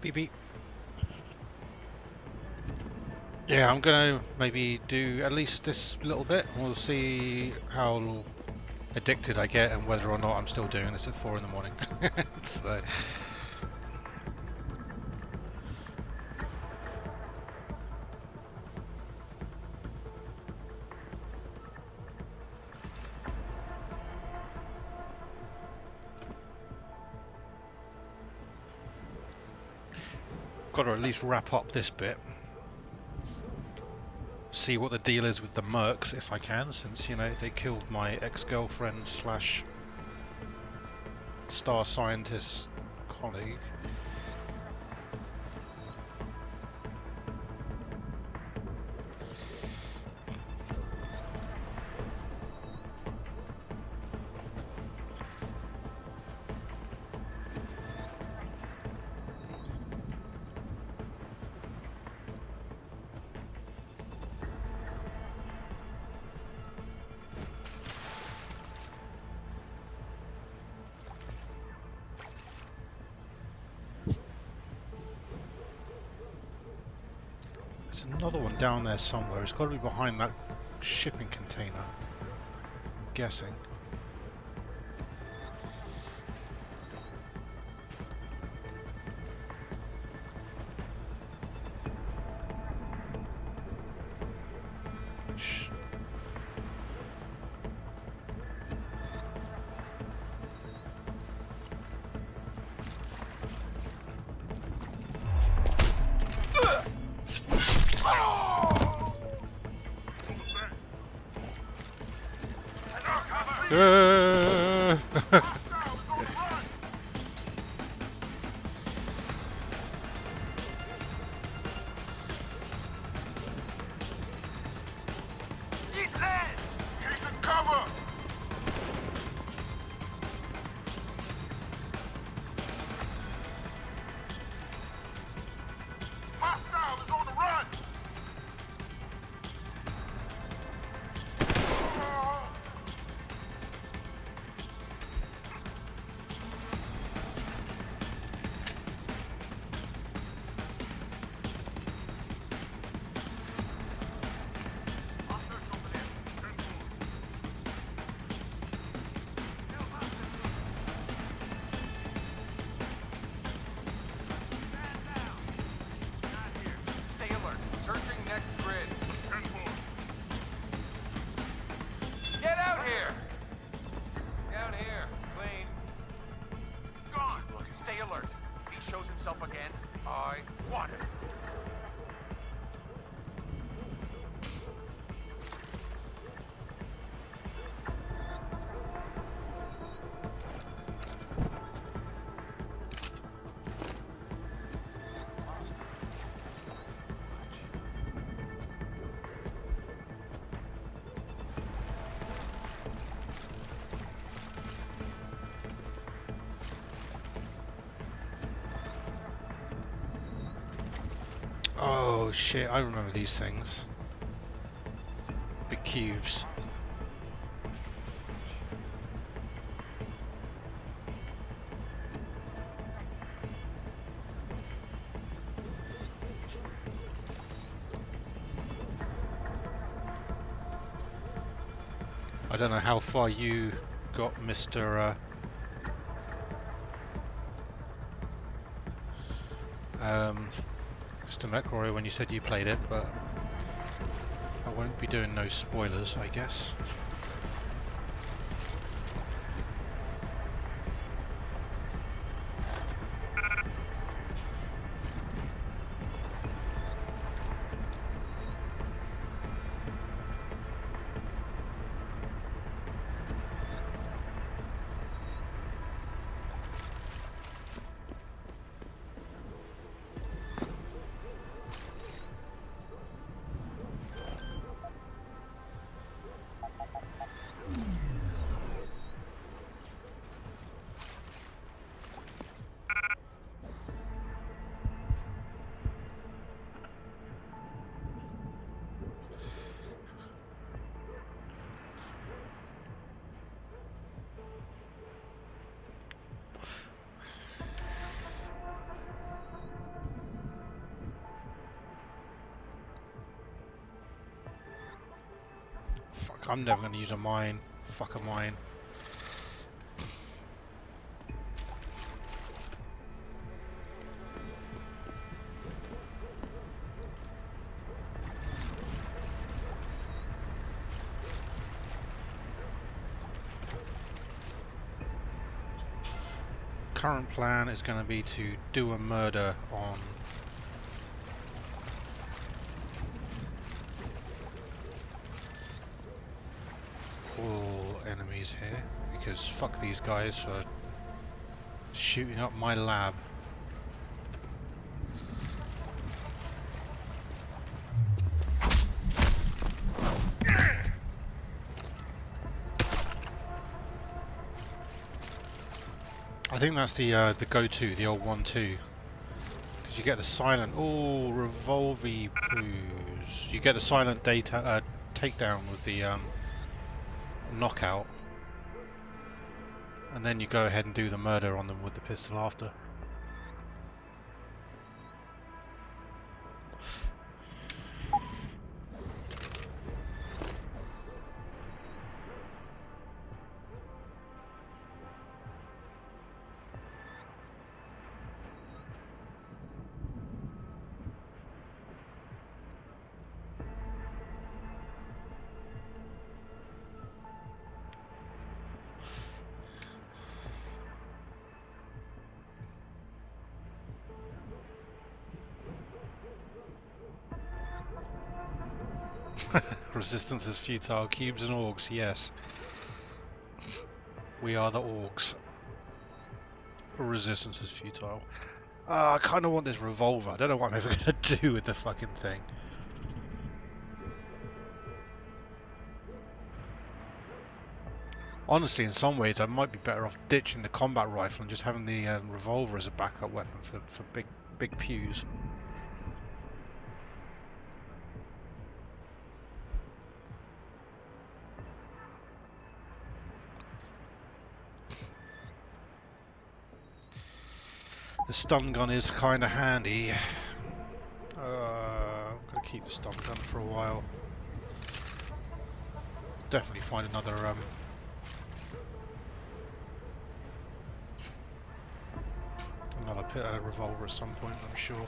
Beep beep. Yeah, I'm gonna maybe do at least this little bit. We'll see how addicted I get and whether or not I'm still doing this at 4 in the morning. So, got to at least wrap up this bit. See what the deal is with the mercs if I can, since, you know, they killed my ex-girlfriend slash star scientist colleague. There's another one down there somewhere. It's got to be behind that shipping container. I'm guessing. Oh shit, I remember these things. Big cubes. I don't know how far you got, Mr. Mr. McRoy, when you said you played it, but I won't be doing no spoilers, I guess. I'm never going to use a mine. Fuck a mine. Current plan is going to be to do a murder on all enemies here, because fuck these guys for shooting up my lab. I think that's the go-to, the old 1-2, because you get the silent. Oh, revolvy poos! You get the silent data takedown with the knockout, and then you go ahead and do the murder on them with the pistol after. Resistance is futile. Cubes and orgs, yes. We are the orgs. Resistance is futile. I kind of want this revolver. I don't know what I'm ever going to do with the fucking thing. Honestly, in some ways, I might be better off ditching the combat rifle and just having the revolver as a backup weapon for big pews. The stun gun is kind of handy. I'm going to keep the stun gun for a while. Definitely find another revolver at some point, I'm sure.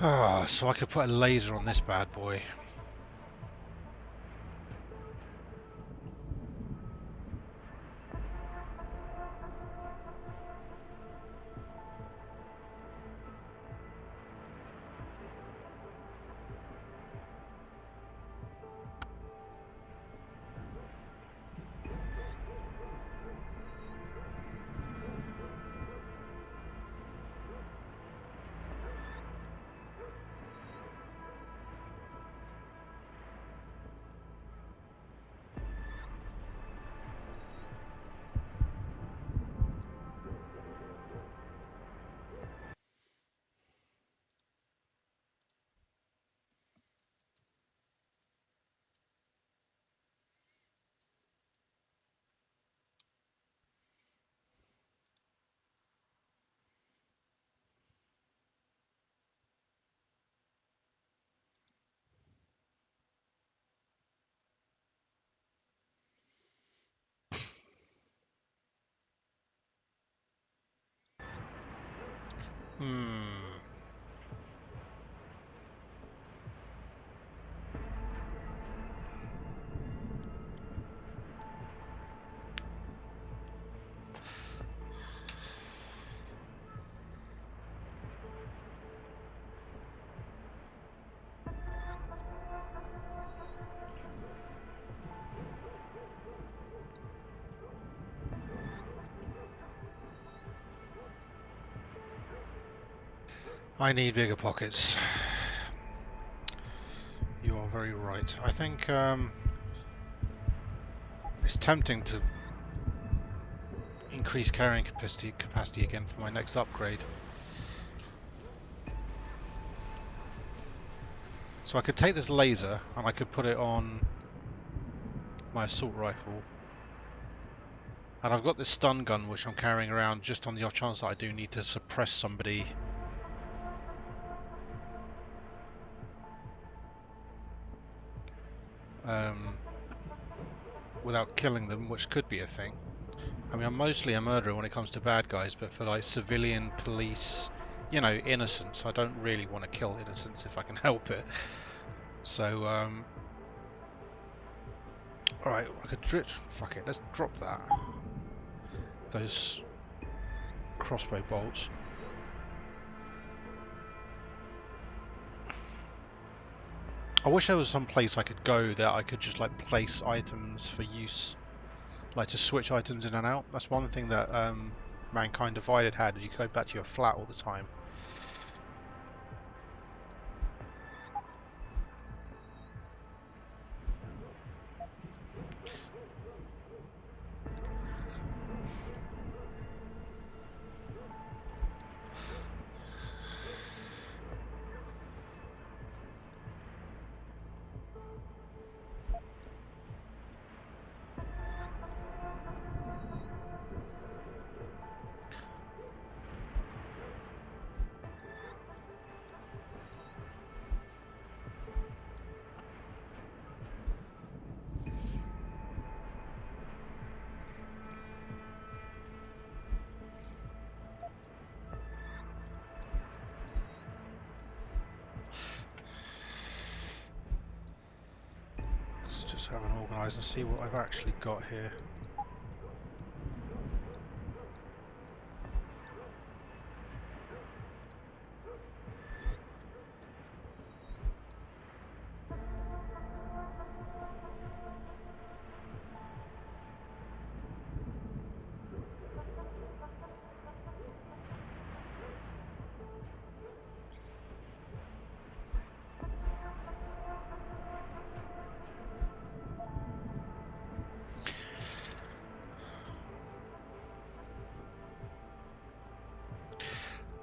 Ah, so I could put a laser on this bad boy. I need bigger pockets. You are very right. I think it's tempting to increase carrying capacity again for my next upgrade. So I could take this laser and I could put it on my assault rifle. And I've got this stun gun which I'm carrying around just on the off chance that I do need to suppress somebody. Without killing them, which could be a thing. I mean, I'm mostly a murderer when it comes to bad guys, but for like civilian, police, you know, innocents, I don't really want to kill innocents if I can help it. So, alright, I could fuck it, let's drop that. Those crossbow bolts. I wish there was some place I could go that I could just like place items for use, like to switch items in and out. That's one thing that Mankind Divided had. You could go back to your flat all the time. Just have an organise and see what I've actually got here.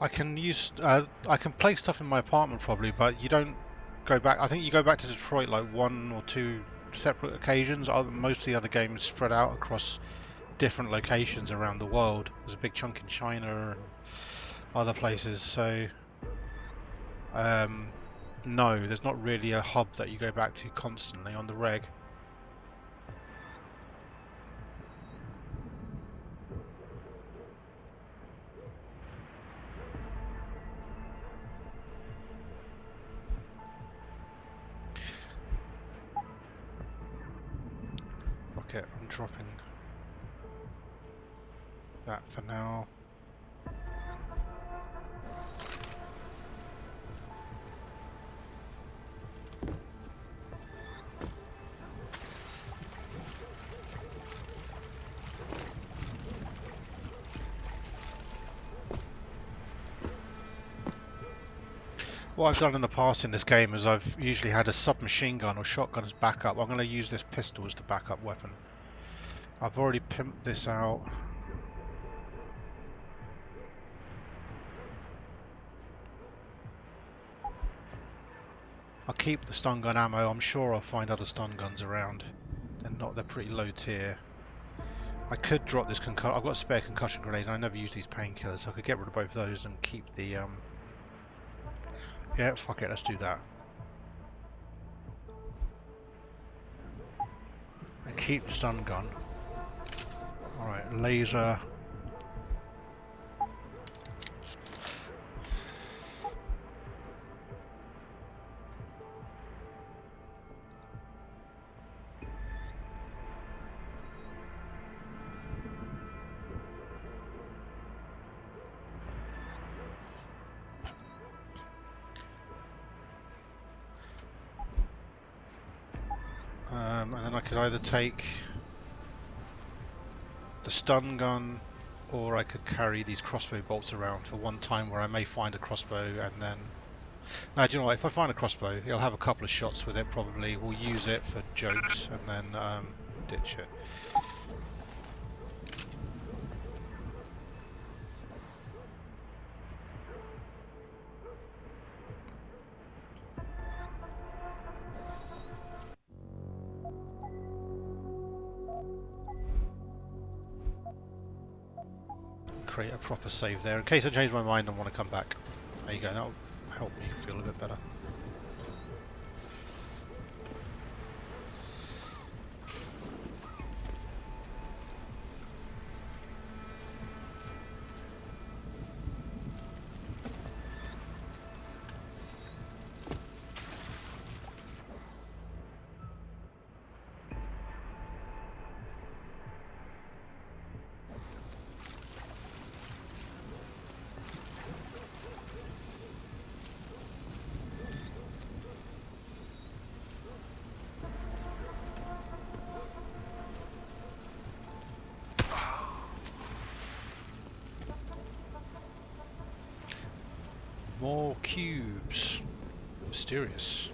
I can place stuff in my apartment probably, but you don't go back. I think you go back to Detroit like 1 or 2 separate occasions. Most of the other games spread out across different locations around the world. There's a big chunk in China and other places. So no, there's not really a hub that you go back to constantly on the reg. Okay, I'm dropping that for now. What I've done in the past in this game is I've usually had a submachine gun or shotgun as backup. I'm going to use this pistol as the backup weapon. I've already pimped this out. I'll keep the stun gun ammo. I'm sure I'll find other stun guns around. They're pretty low tier. I could drop this concussion. I've got a spare concussion grenade and I never use these painkillers, so I could get rid of both of those and keep the yeah, fuck it, let's do that. And keep the stun gun. Alright, laser. could either take the stun gun, or I could carry these crossbow bolts around for one time where I may find a crossbow and then... Now, do you know what? If I find a crossbow, he'll have a couple of shots with it probably. We'll use it for jokes and then ditch it. Create a proper save there in case I change my mind and want to come back. There you go, that'll help me feel a bit better. More cubes. Mysterious.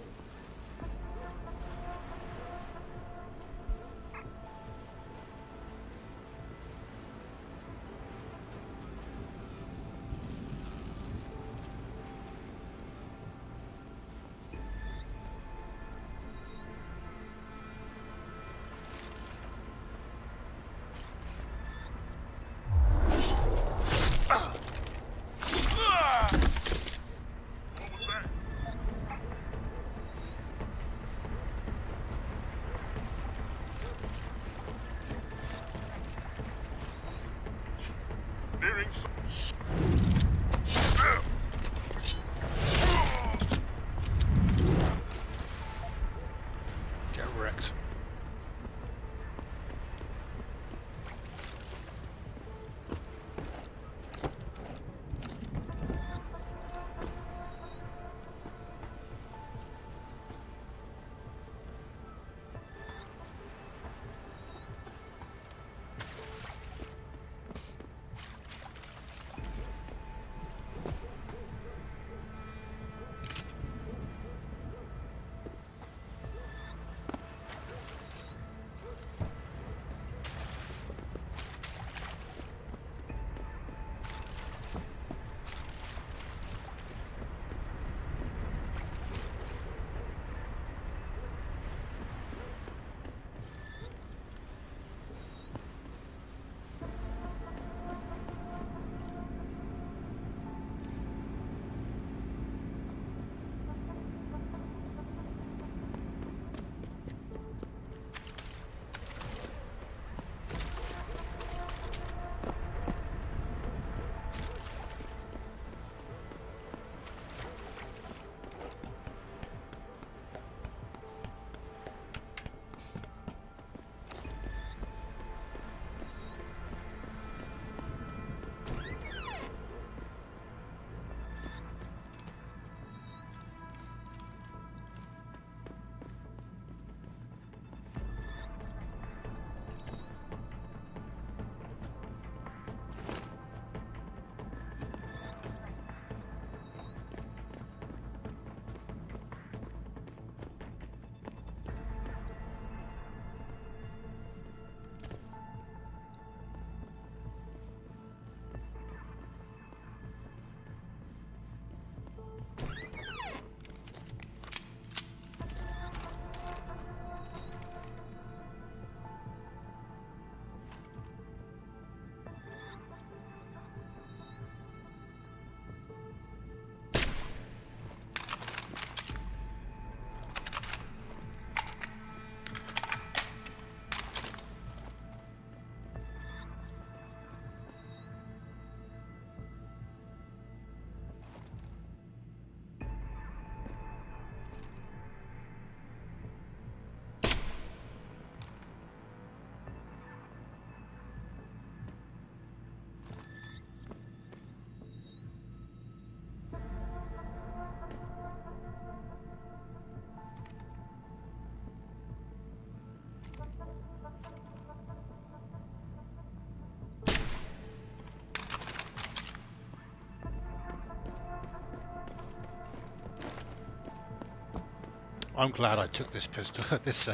I'm glad I took this pistol, this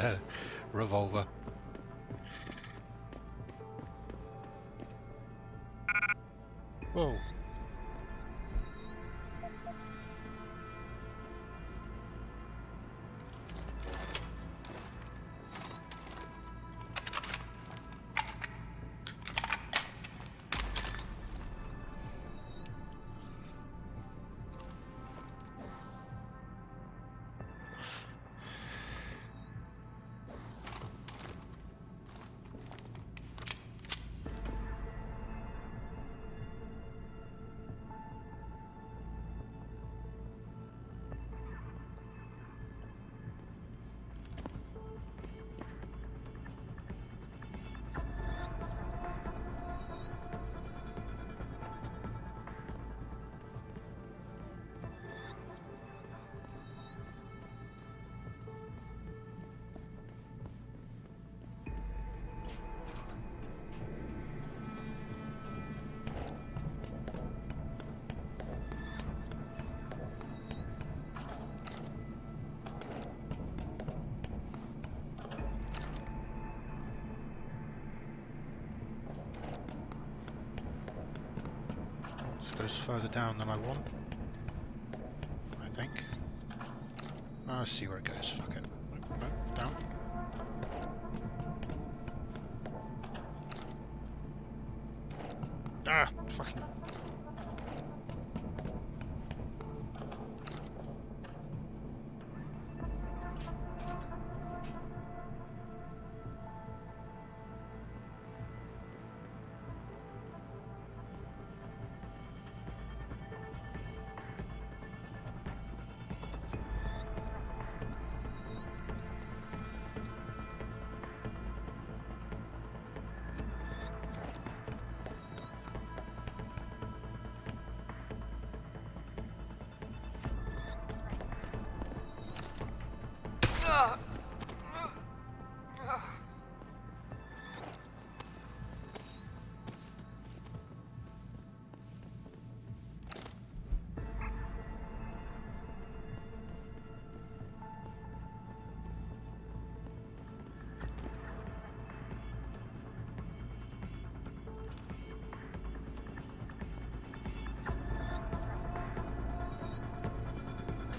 revolver. Whoa. This goes further down than I want, I think. I'll see where it goes. Fuck it. No, down. Ah, fucking.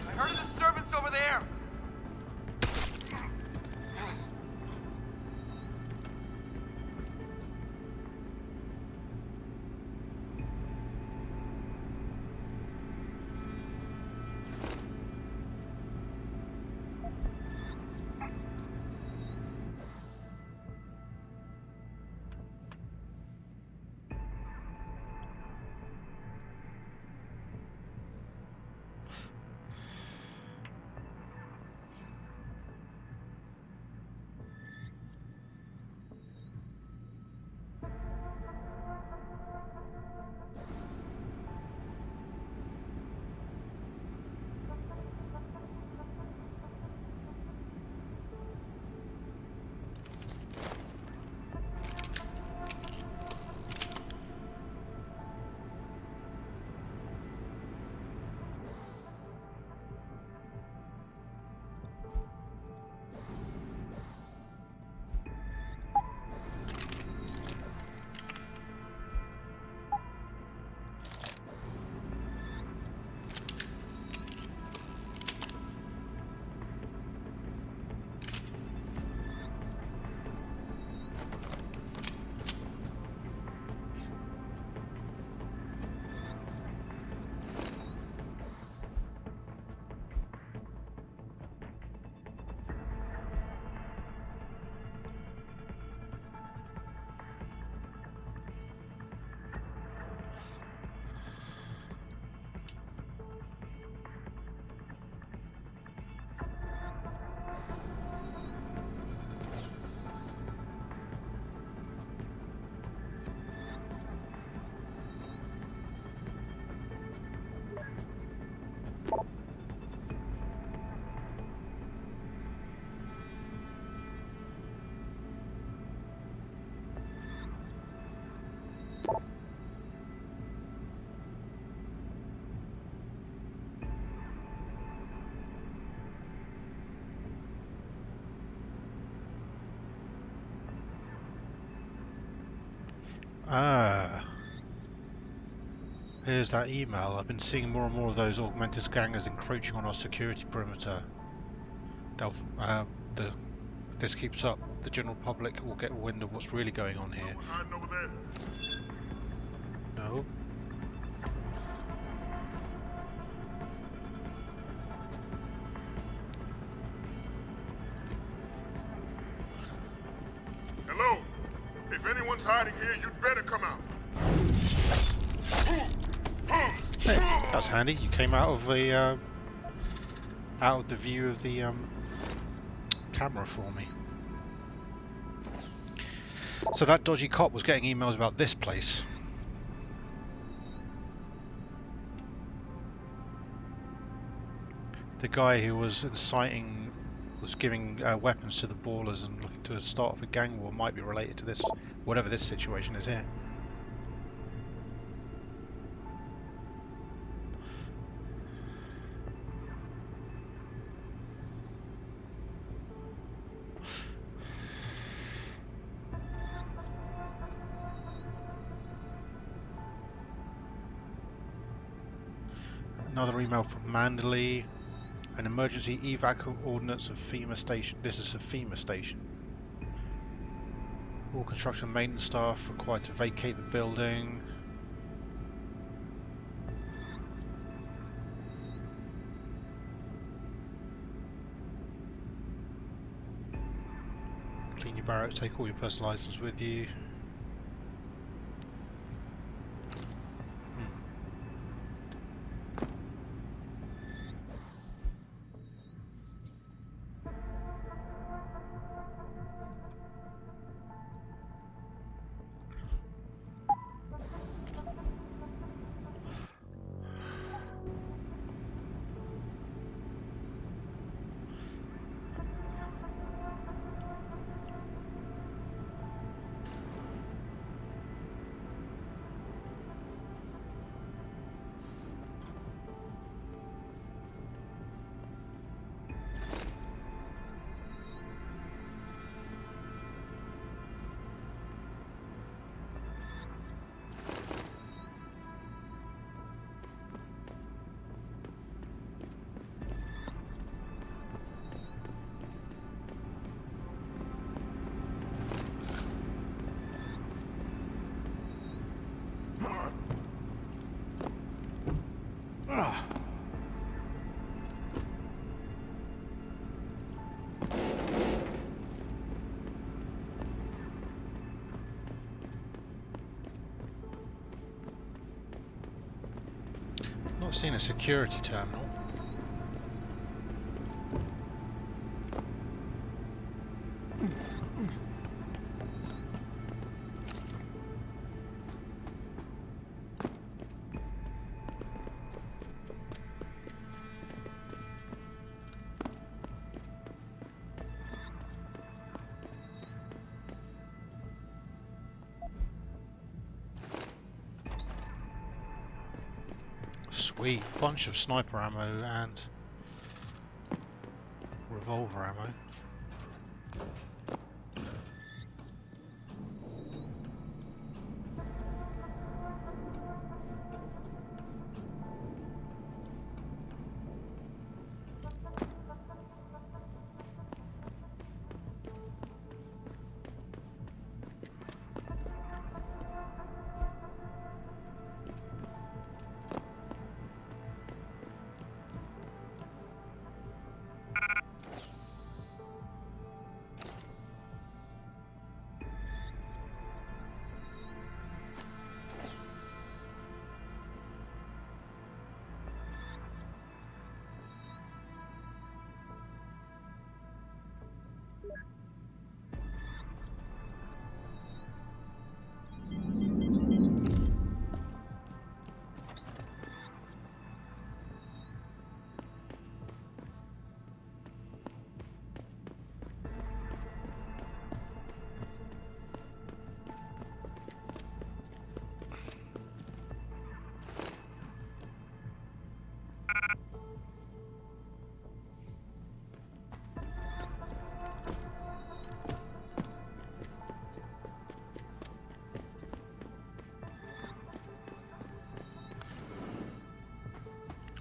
I heard a disturbance over there! Ah, here's that email. I've been seeing more and more of those augmented gangers encroaching on our security perimeter. They'll, the, if this keeps up, the general public will get wind of what's really going on here. Someone hiding over there. No? Hello? If anyone's hiding here, you'd better come out. Hey, that's handy. You came out of the view of the camera for me. So that dodgy cop was getting emails about this place. The guy who was inciting, was giving weapons to the ballers and looking to start off a gang war might be related to this, whatever this situation is here. Another email from Mandalay. An emergency evac ordnance of FEMA station. This is a FEMA station. All construction and maintenance staff required to vacate the building. Clean your barracks, take all your personal items with you. Not seeing a security terminal. Sweet, bunch of sniper ammo and revolver ammo.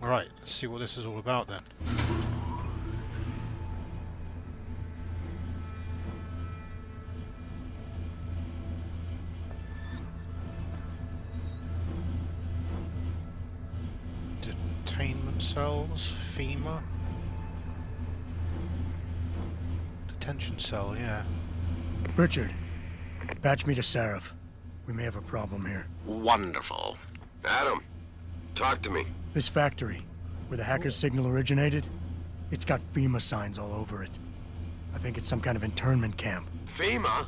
Alright, let's see what this is all about then. Detainment cells, FEMA. Detention cell, yeah. Richard, patch me to Seraph. We may have a problem here. Wonderful. Adam, talk to me. This factory, where the hacker's signal originated, it's got FEMA signs all over it. I think it's some kind of internment camp. FEMA?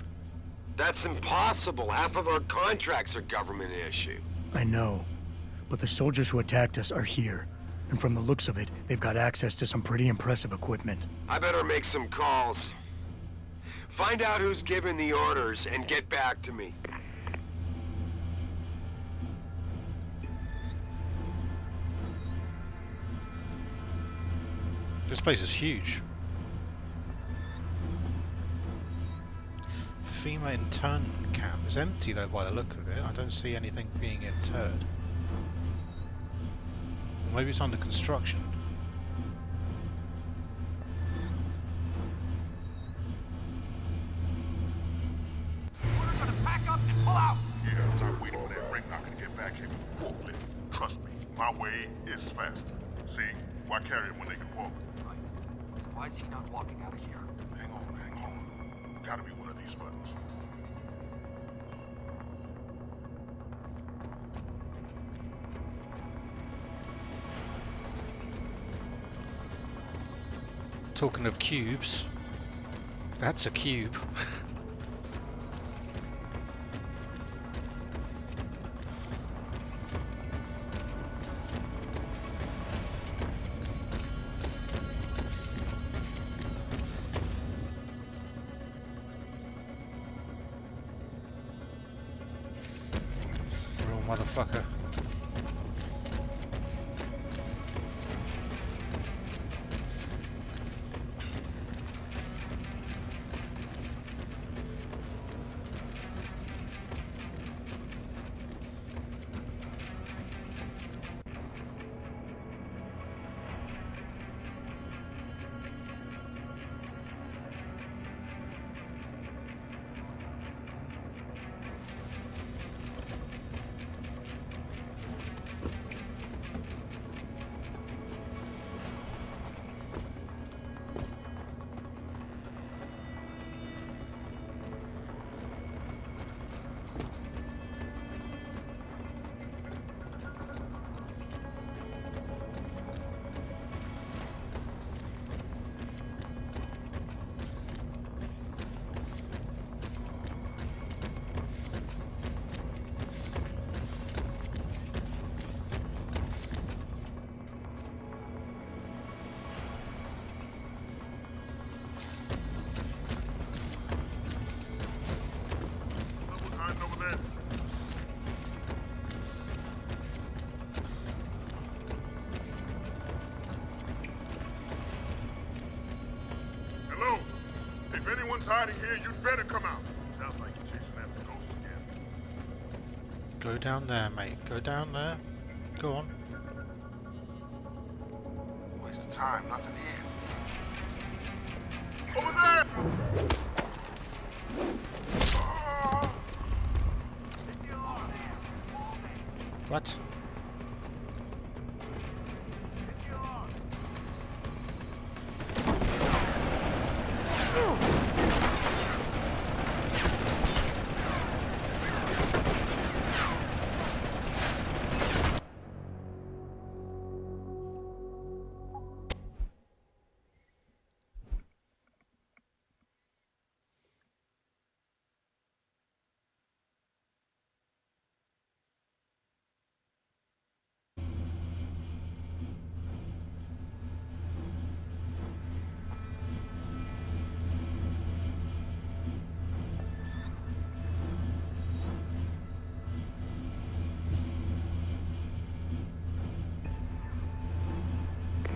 That's impossible. Half of our contracts are government issue. I know, but the soldiers who attacked us are here. And from the looks of it, they've got access to some pretty impressive equipment. I better make some calls. Find out who's giving the orders and get back to me. This place is huge. FEMA internment camp. It's empty though by the look of it. I don't see anything being interred. Maybe it's under construction. We're gonna pack up and pull out. Yeah, I'm not waiting for that ring knocker to get back here with the forklift. Trust me, my way is faster. See, why carry him when they can walk? Right. So why is he not walking out of here? Hang on. Gotta be one of these buttons. Talking of cubes, that's a cube. Real motherfucker. Someone's hiding over there. Hello? If anyone's hiding here, you'd better come out. Sounds like you're chasing after ghosts again. Go down there, mate. Go down there. Go on. Waste of time, nothing here. Over there! Ah! What?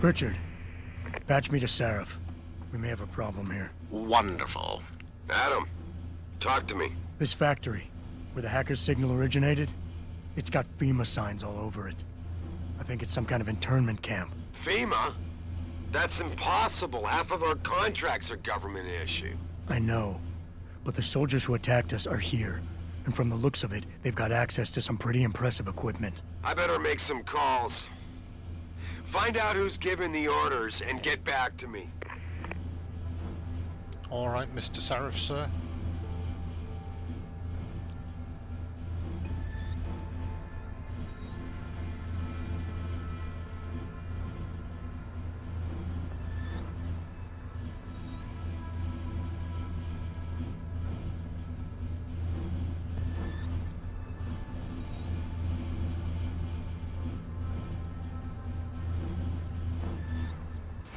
Richard, patch me to Seraph. We may have a problem here. Wonderful. Adam, talk to me. This factory, where the hacker's signal originated, it's got FEMA signs all over it. I think it's some kind of internment camp. FEMA? That's impossible. Half of our contracts are government issue. I know. But the soldiers who attacked us are here. And from the looks of it, they've got access to some pretty impressive equipment. I better make some calls. Find out who's giving the orders and get back to me. All right, Mr. Sarif, sir.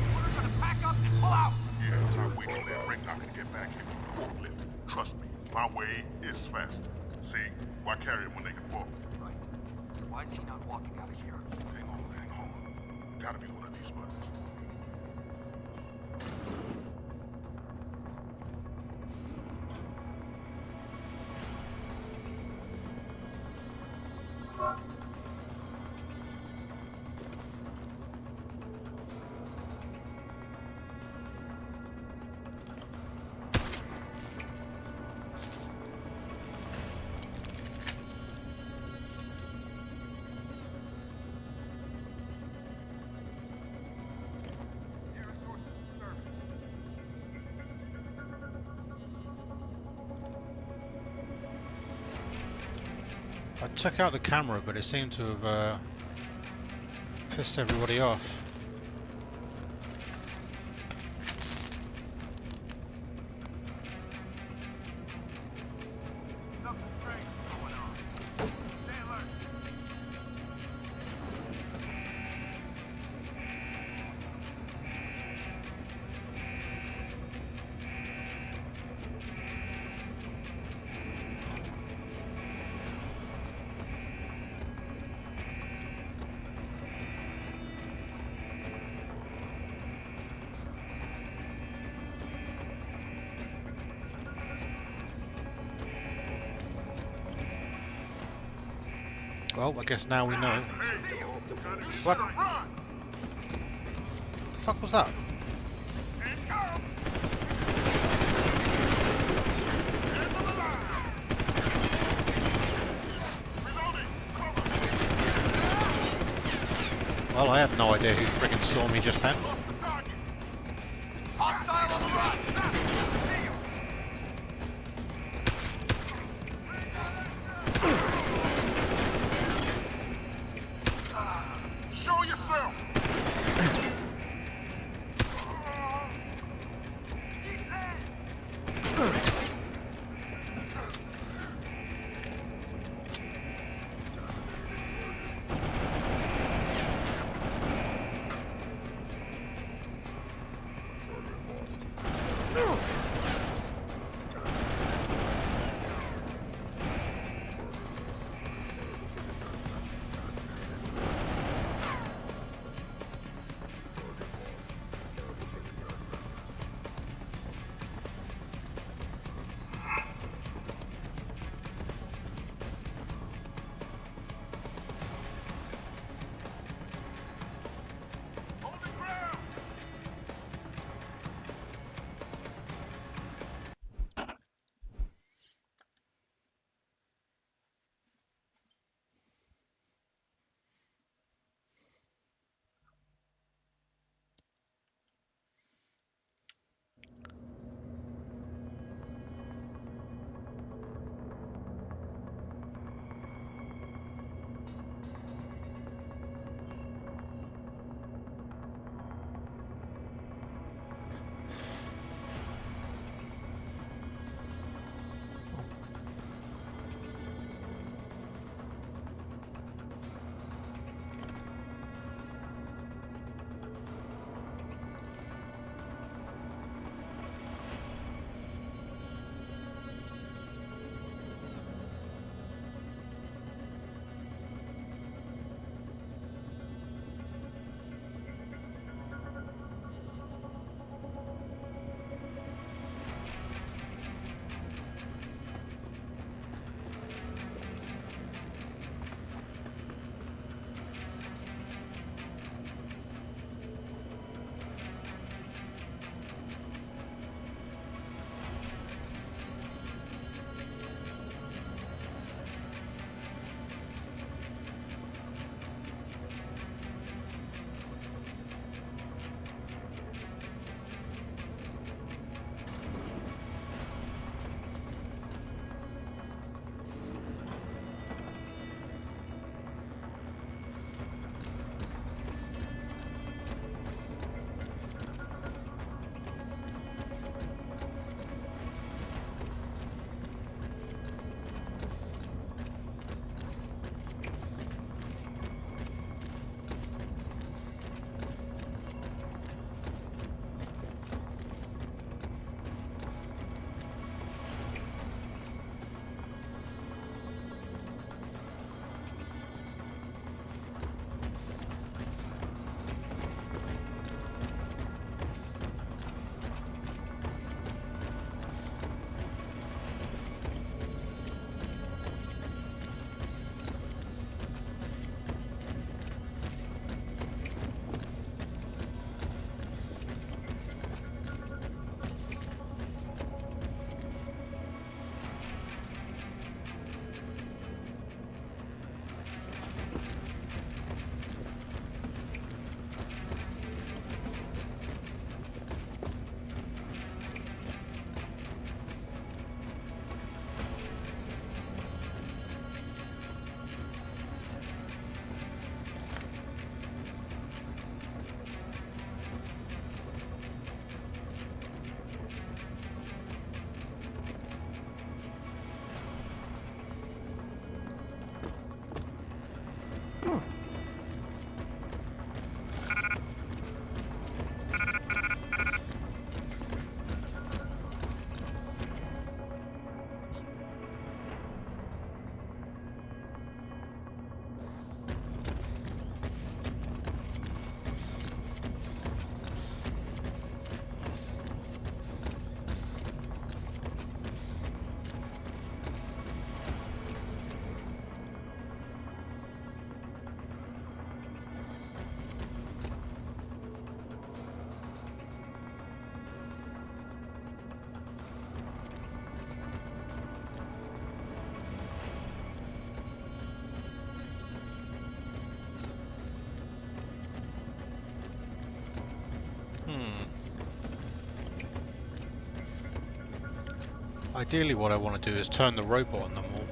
We're gonna pack up and pull out. Yeah, I'm waiting for that ring knocker to get back here with a forklift. Trust me, my way is faster. See, why carry him when they can walk? Right. So why is he not walking out of here? Hang on. Gotta be one of these buttons. I took out the camera, but it seemed to have pissed everybody off. Something strange is going on. Stay alert. Well, I guess now we know. What? Run! The fuck was that? And go! End of the line! Reloading! Cover! Well, I have no idea who friggin' saw me just then. Lost the target! Hostile on the run. See you. Show yourself! Ideally what I want to do is turn the robot on them all.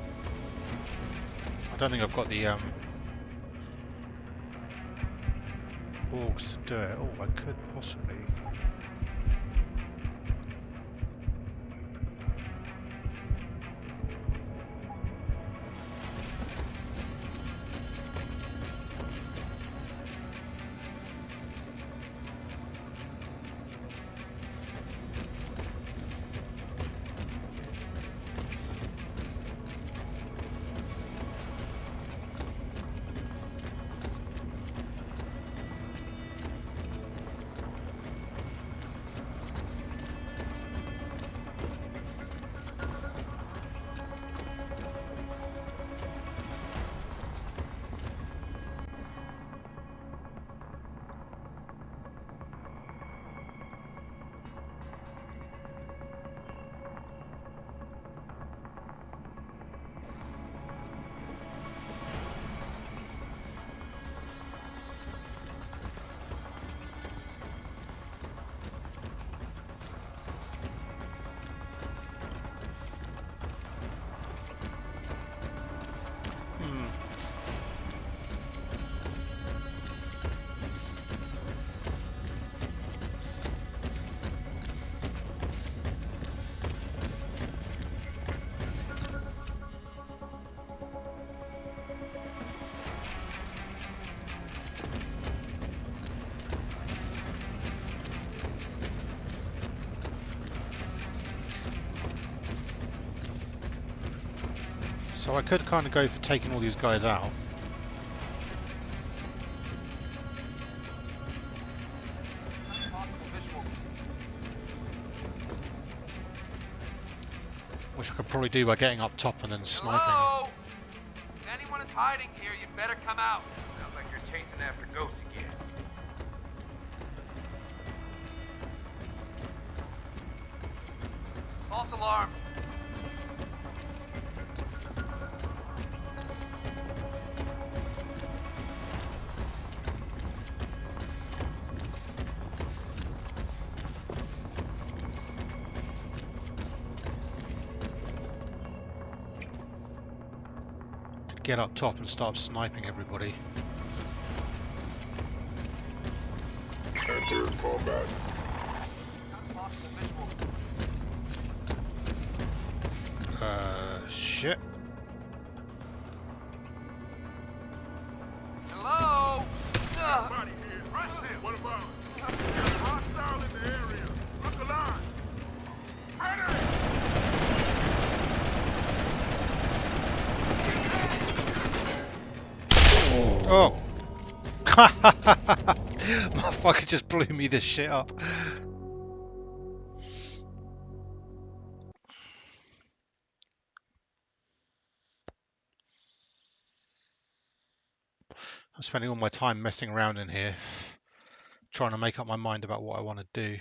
I don't think I've got the orgs to do it. Oh, I could possibly. So I could kind of go for taking all these guys out. Possible visual. Which I could probably do by getting up top and then sniping. Hello? If anyone is hiding here, you better come out. Sounds like you're chasing after ghosts again. False alarm. Get up top and start sniping everybody. Enter combat. Possible visual. Shit. Hello? Body here. Rush him. What about? Hostile in the area. Look alive. Ready! Oh! Motherfucker just blew me this shit up. I'm spending all my time messing around in here, trying to make up my mind about what I want to do.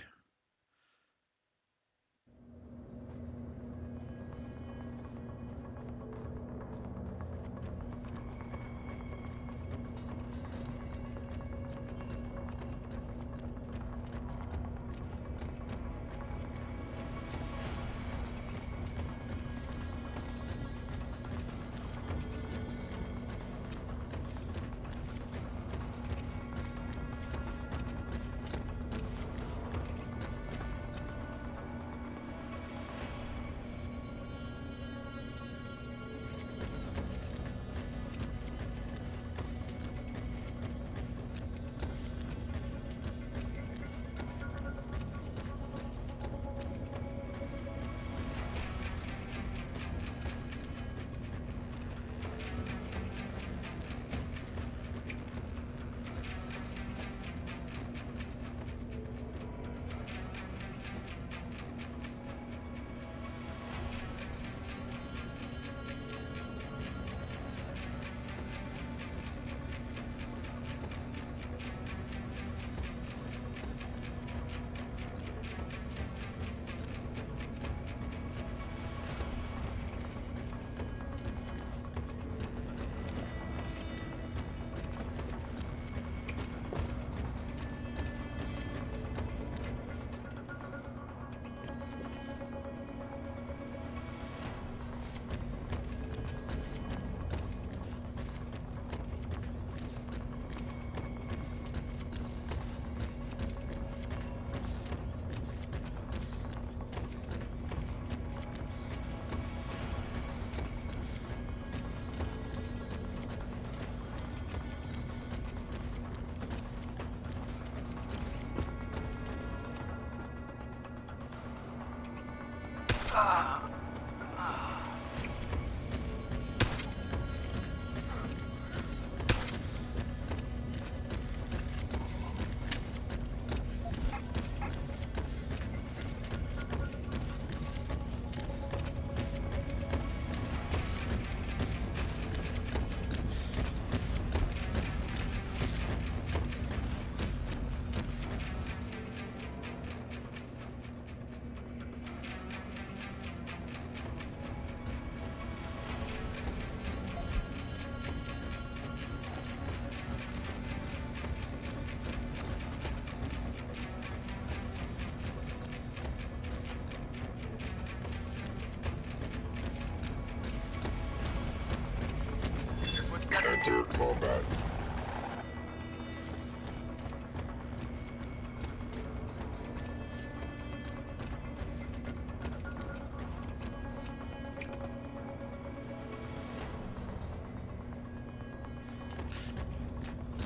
Enter combat.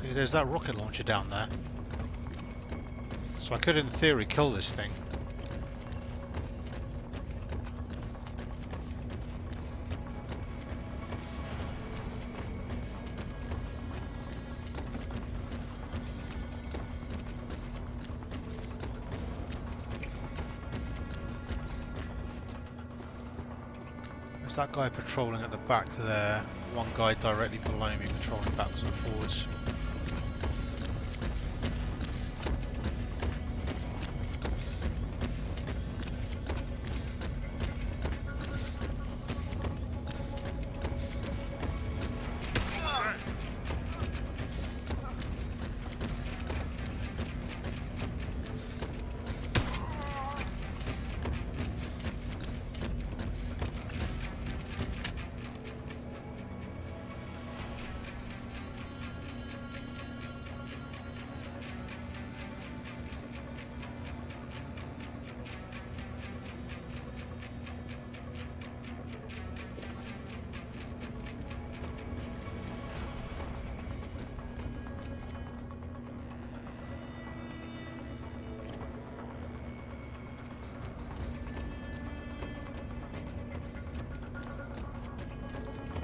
See, there's that rocket launcher down there. So I could, in theory, kill this thing. There's that guy patrolling at the back there. One guy directly below me patrolling backwards and forwards.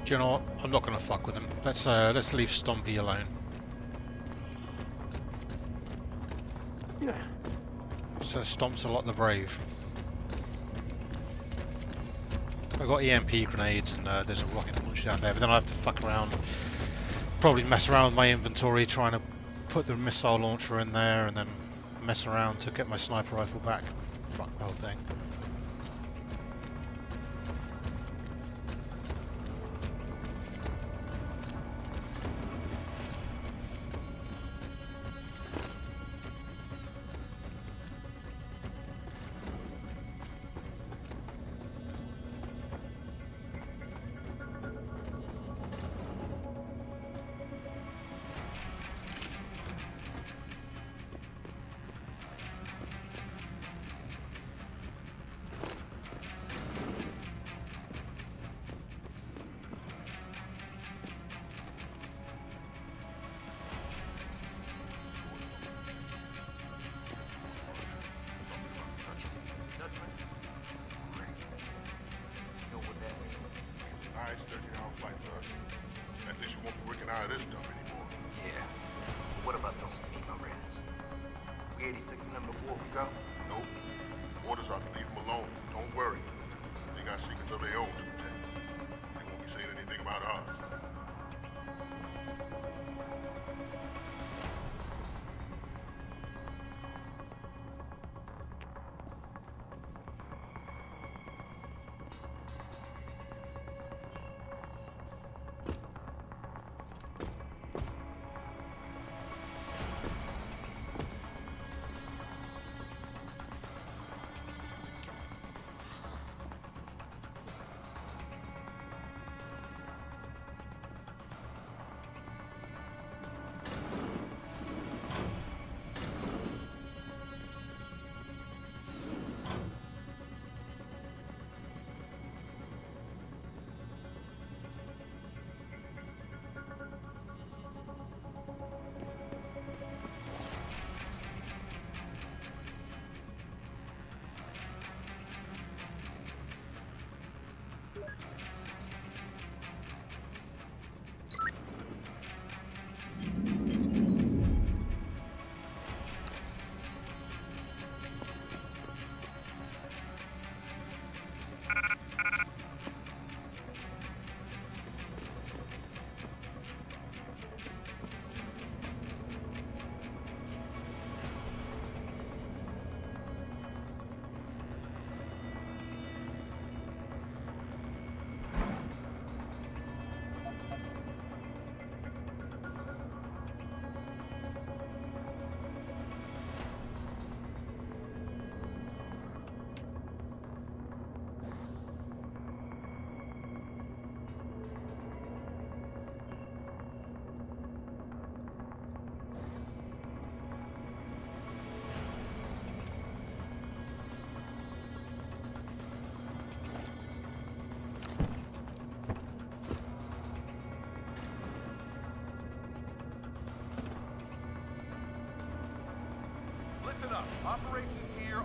Do you know what? I'm not going to fuck with him. Let's leave Stompy alone. So Stomp's a lot the brave. I've got EMP grenades and there's a rocket launcher down there, but then I have to fuck around, probably mess around with my inventory trying to put the missile launcher in there and then mess around to get my sniper rifle back. Fuck the whole thing. Nice 13-hour flight for us. At least we won't be working out of this dump anymore. Yeah. What about those FEMA rats? We 86 in them before we go? Nope. Orders are to leave them alone. Don't worry. They got secrets of their own to protect. They won't be saying anything about ours.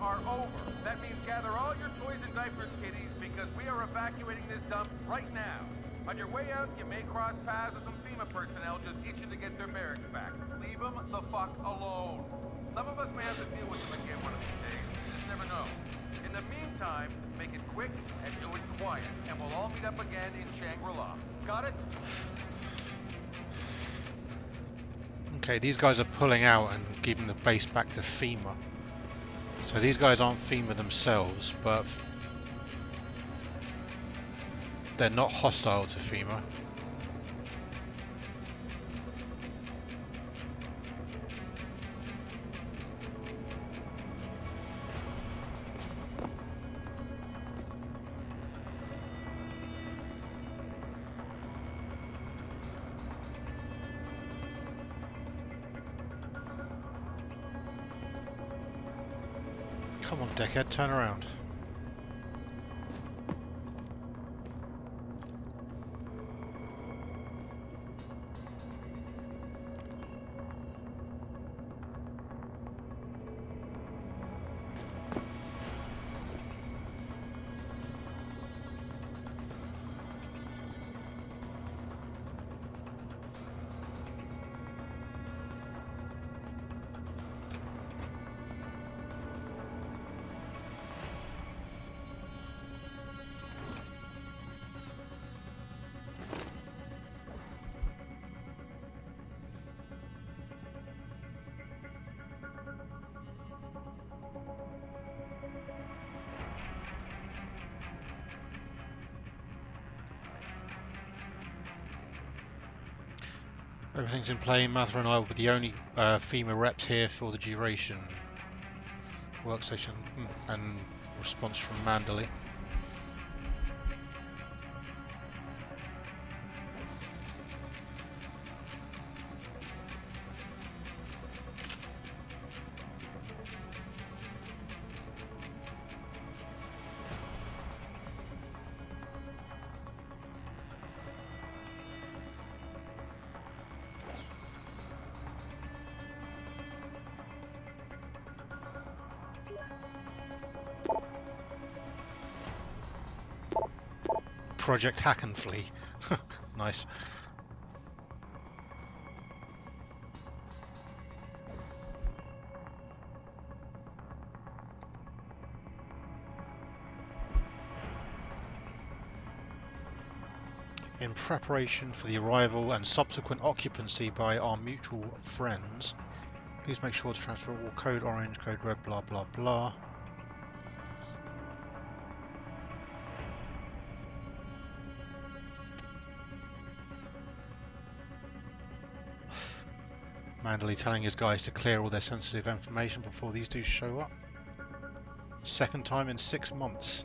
are over. That means gather all your toys and diapers, kiddies, because we are evacuating this dump right now. On your way out, you may cross paths with some FEMA personnel just itching to get their barracks back. Leave them the fuck alone. Some of us may have to deal with them again one of these days. You just never know. In the meantime, make it quick and do it quiet, and we'll all meet up again in Shangri-La. Got it? Okay, these guys are pulling out and giving the base back to FEMA. So these guys aren't FEMA themselves, but they're not hostile to FEMA. Come on, dickhead, turn around. Everything's in play. Mather and I will be the only FEMA reps here for the duration. Workstation and response from Mandalay. Project Hack and Flee. Nice. In preparation for the arrival and subsequent occupancy by our mutual friends, please make sure to transfer all code orange, code red, blah blah blah. Mandalay telling his guys to clear all their sensitive information before these two show up. Second time in 6 months.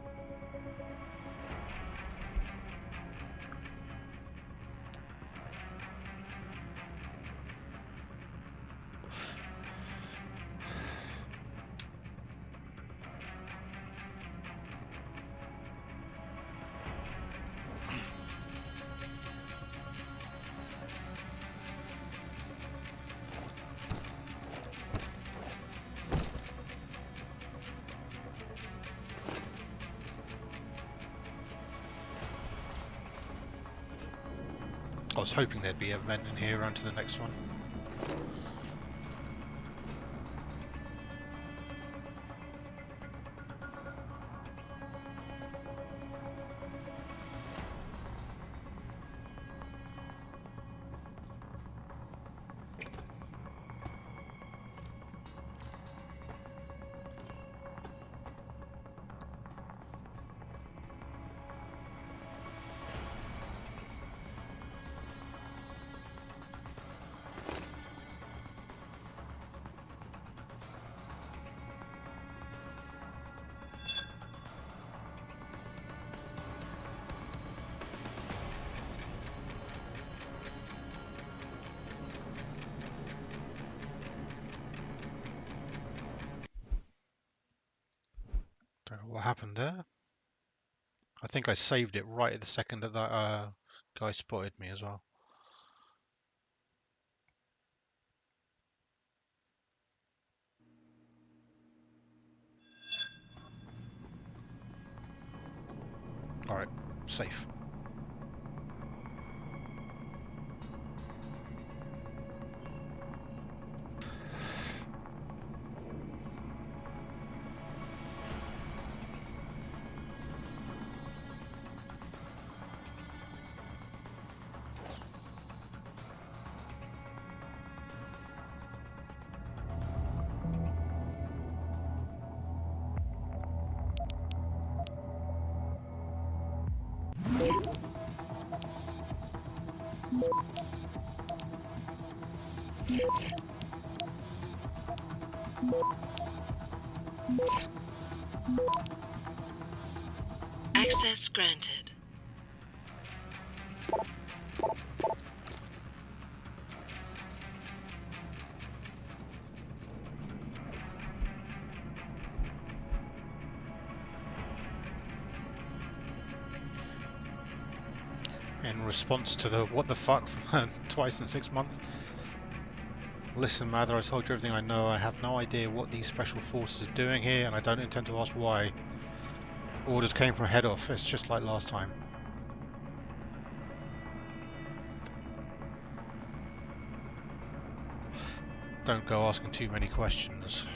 I was hoping there'd be a vent in here onto the next one. Don't know what happened there. I think I saved it right at the second that that guy spotted me as well. Alright, safe. Access granted. In response to the what the fuck twice in 6 months. Listen, Mather, I told you everything I know. I have no idea what these special forces are doing here, and I don't intend to ask why. Orders came from head office, just like last time. Don't go asking too many questions.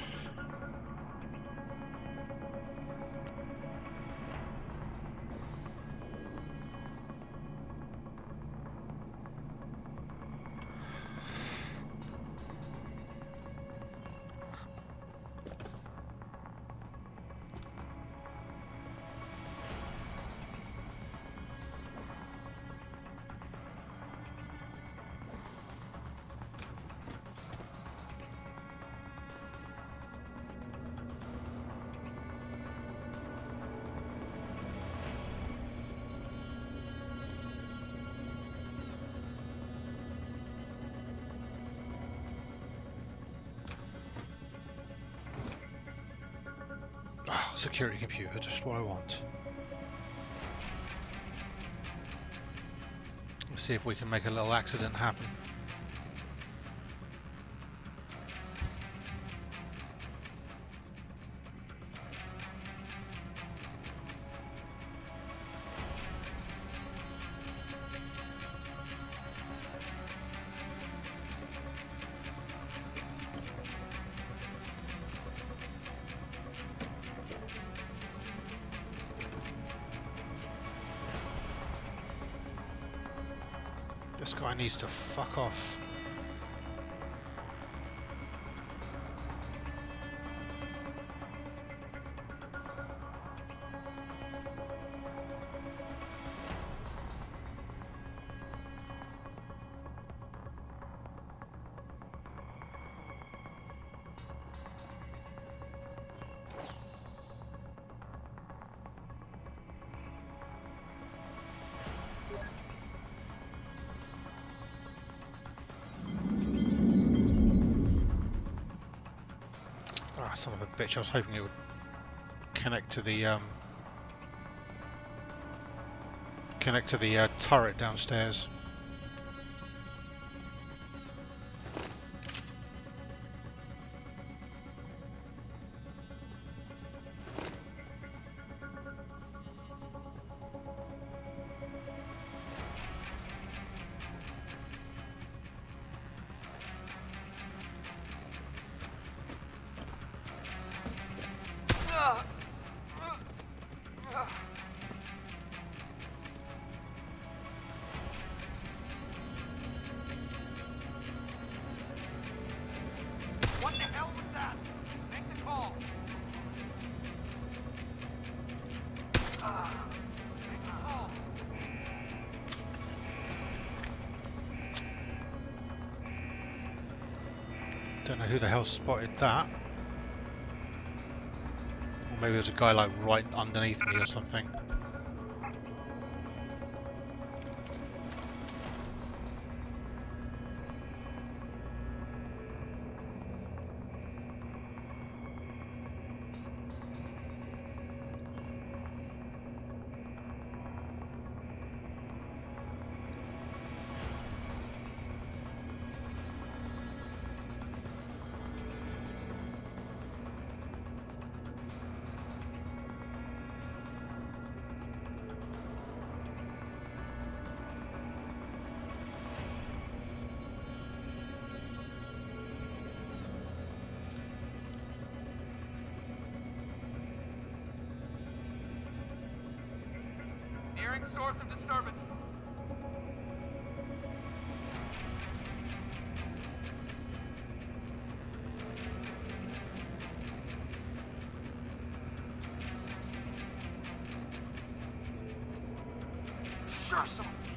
Security computer, just what I want. Let's see if we can make a little accident happen. This guy needs to fuck off. Son of a bitch, I was hoping it would connect to the turret downstairs. What the hell was that? Make the call. Make the call. Don't know who the hell spotted that. Or maybe there's a guy like right underneath me or something. hearing source of disturbance. Sure, someone's here.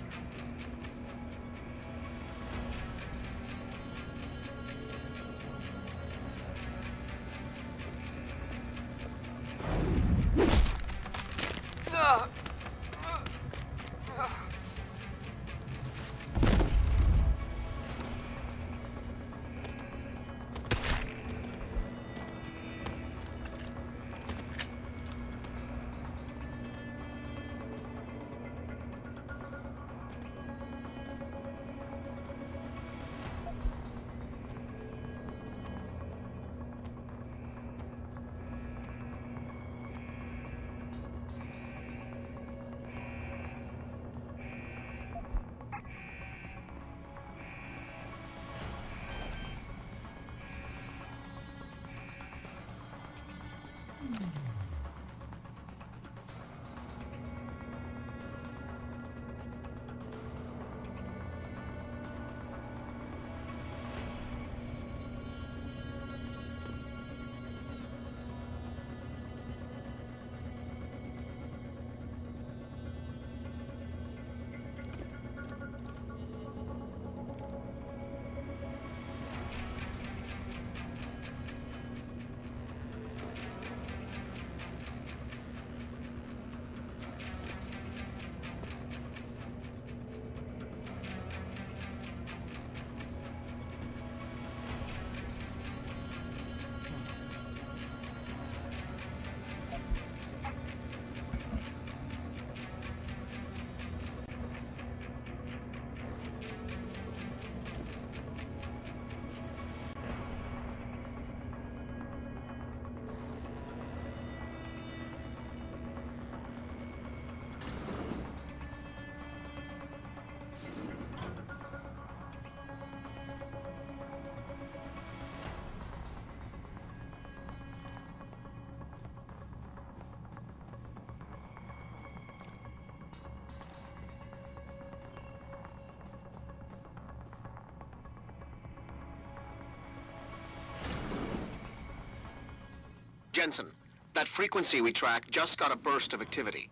Jensen, that frequency we tracked just got a burst of activity.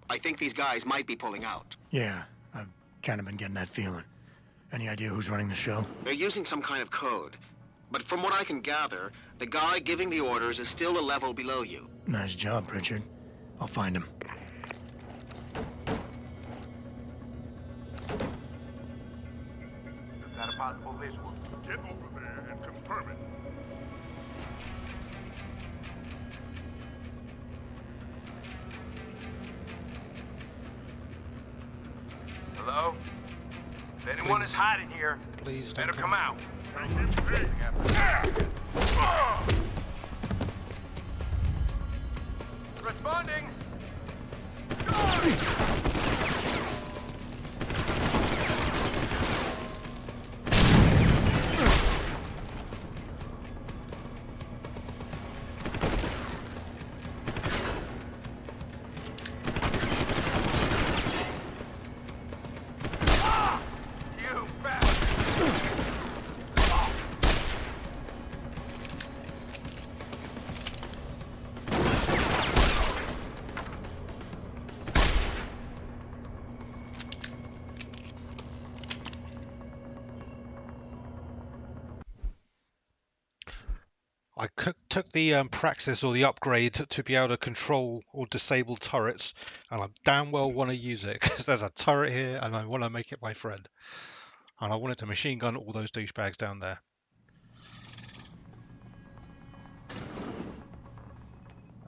I think these guys might be pulling out. Yeah, I've kind of been getting that feeling. Any idea who's running the show? They're using some kind of code. But from what I can gather, the guy giving the orders is still a level below you. Nice job, Pritchard. I'll find him. We've got a possible visual. Get over there and confirm it. Hello? If anyone is hiding here, Please don't better come out. Responding. You bastard! I took the praxis or the upgrade to be able to control or disable turrets, and I damn well want to use it because there's a turret here and I want to make it my friend. And I wanted to machine gun all those douchebags down there.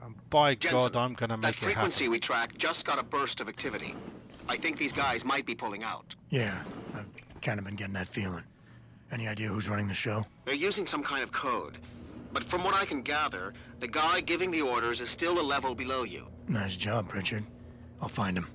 And by Jensen, God, I'm going to that make it frequency happen. we tracked just got a burst of activity. I think these guys might be pulling out. Yeah, I've kind of been getting that feeling. Any idea who's running the show? They're using some kind of code. But from what I can gather, the guy giving the orders is still a level below you. Nice job, Pritchard. I'll find him.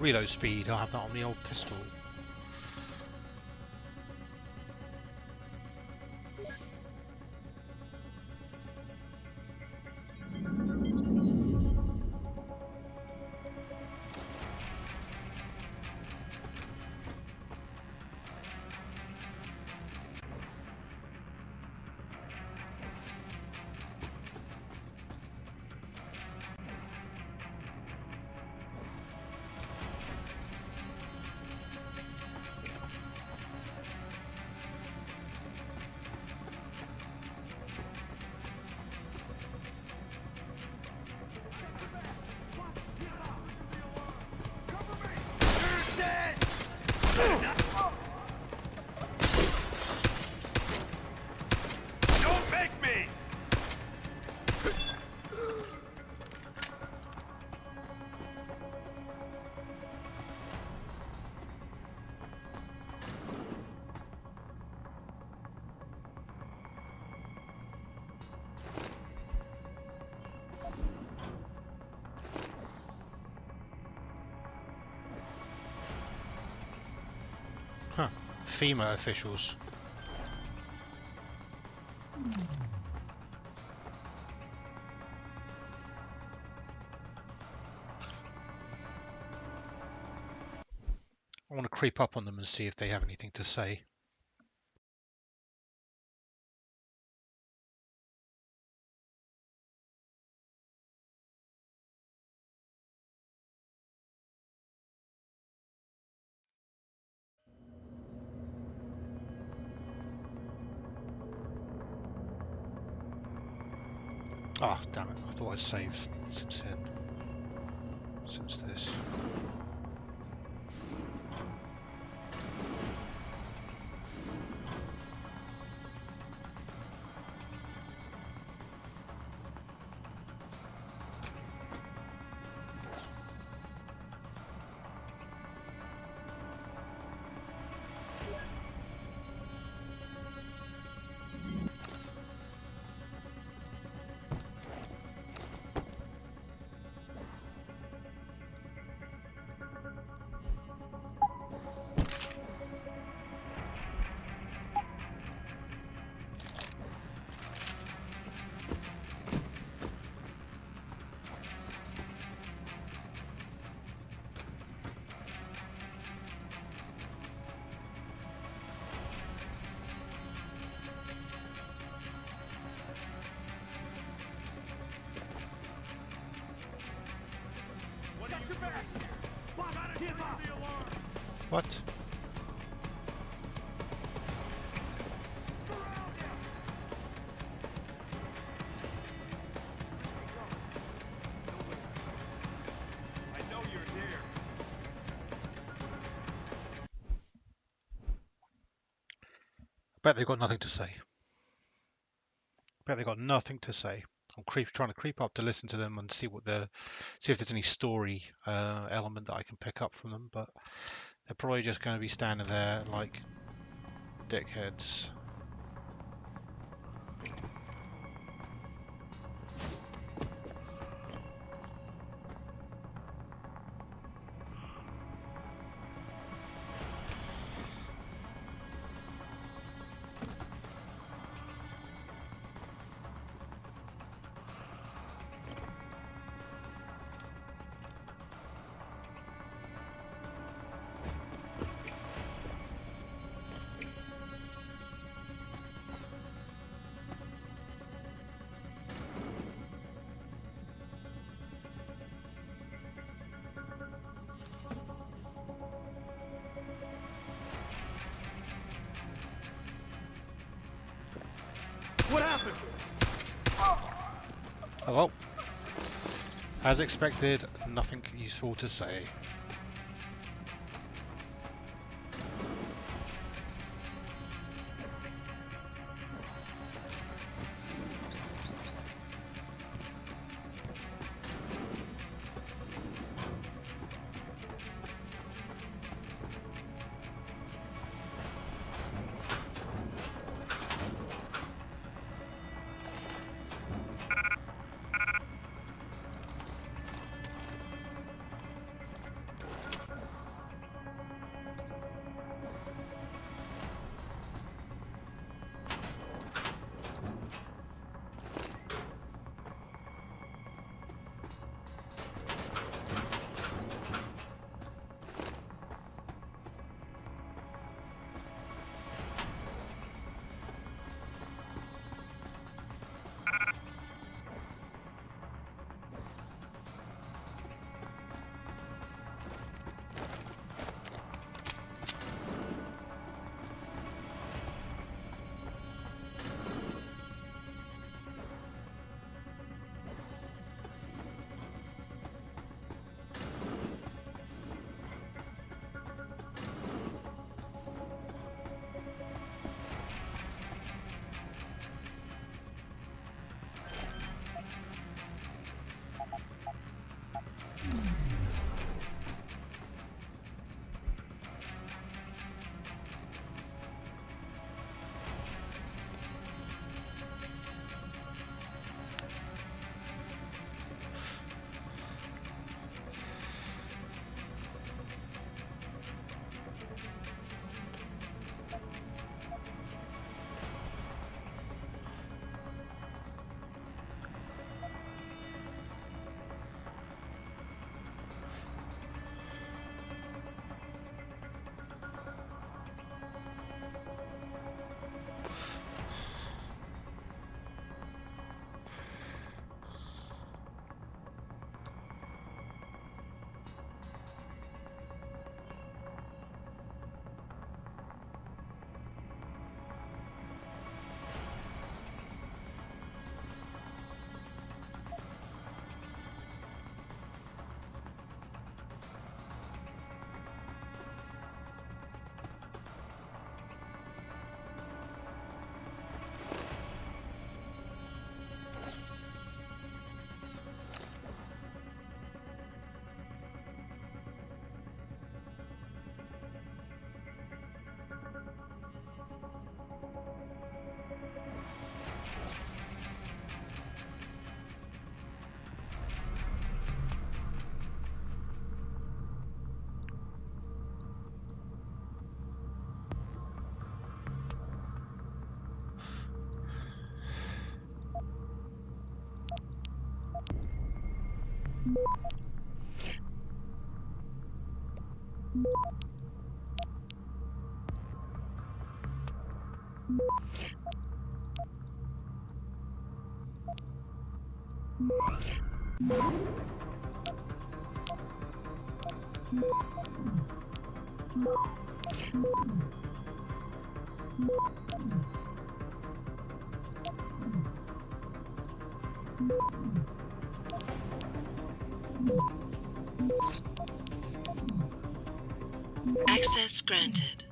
reload speed. I'll have that on the old pistol. Don't make me! Huh. FEMA officials. I want to creep up on them and see if they have anything to say. Ah, oh, damn it. I thought I'd saved since this. What? I know you're here. Bet they've got nothing to say. Bet they've got nothing to say. I'm trying to creep up to listen to them and see if there's any story element that I can pick up from them, but they're probably just going to be standing there like dickheads. What happened? Oh well. As expected, nothing useful to say. Access granted.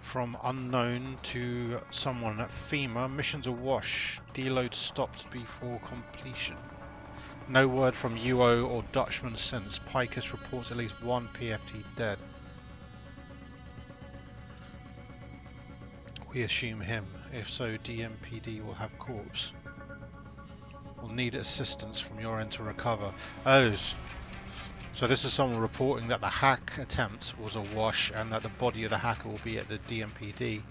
From unknown to someone at FEMA, missions awash. Deload stopped before completion. No word from UO or Dutchman since. Picus reports at least one PFT dead. We assume him. If so, DMPD will have corpse. We'll need assistance from your end to recover. Oh, so this is someone reporting that the hack attempt was a wash and that the body of the hacker will be at the DMPD.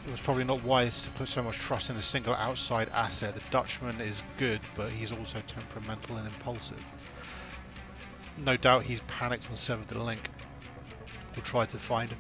It was probably not wise to put so much trust in a single outside asset. The Dutchman is good, but he's also temperamental and impulsive. No doubt he's panicked and severed the link. We'll try to find him.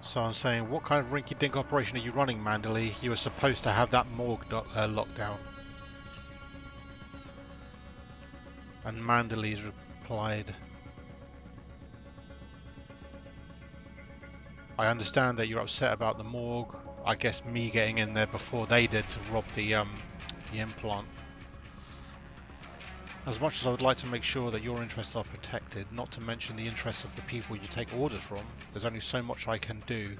So I'm saying, what kind of rinky-dink operation are you running, Mandalay? You were supposed to have that morgue locked down. And Mandalay's replied, I understand that you're upset about the morgue. I guess me getting in there before they did to rob the implant. As much as I would like to make sure that your interests are protected, not to mention the interests of the people you take orders from, there's only so much I can do.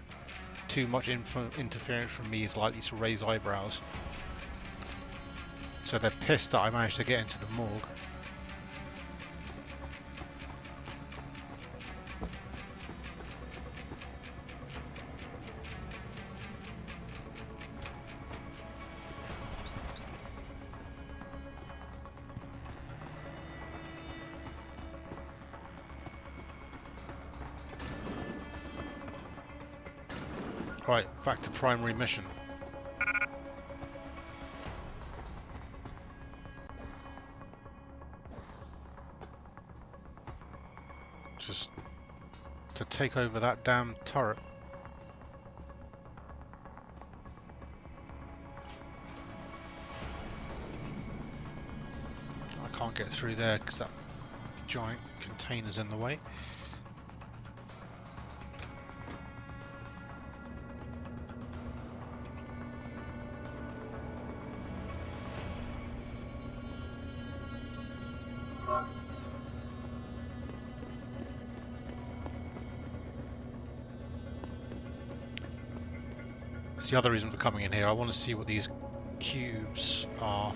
Too much interference from me is likely to raise eyebrows. So they're pissed that I managed to get into the morgue. Right, back to primary mission. Just to take over that damn turret. I can't get through there because that giant container's in the way. It's the other reason for coming in here. I want to see what these cubes are.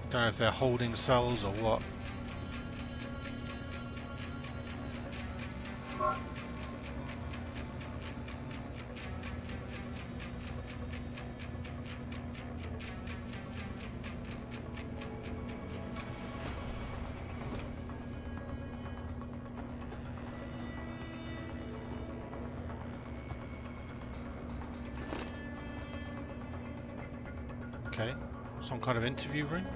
Don't know if they're holding cells or what. Okay, some kind of interview room.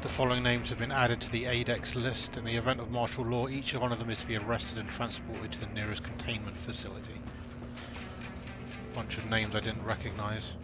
The following names have been added to the ADEX list. In the event of martial law, each one of them is to be arrested and transported to the nearest containment facility. Bunch of names I didn't recognize.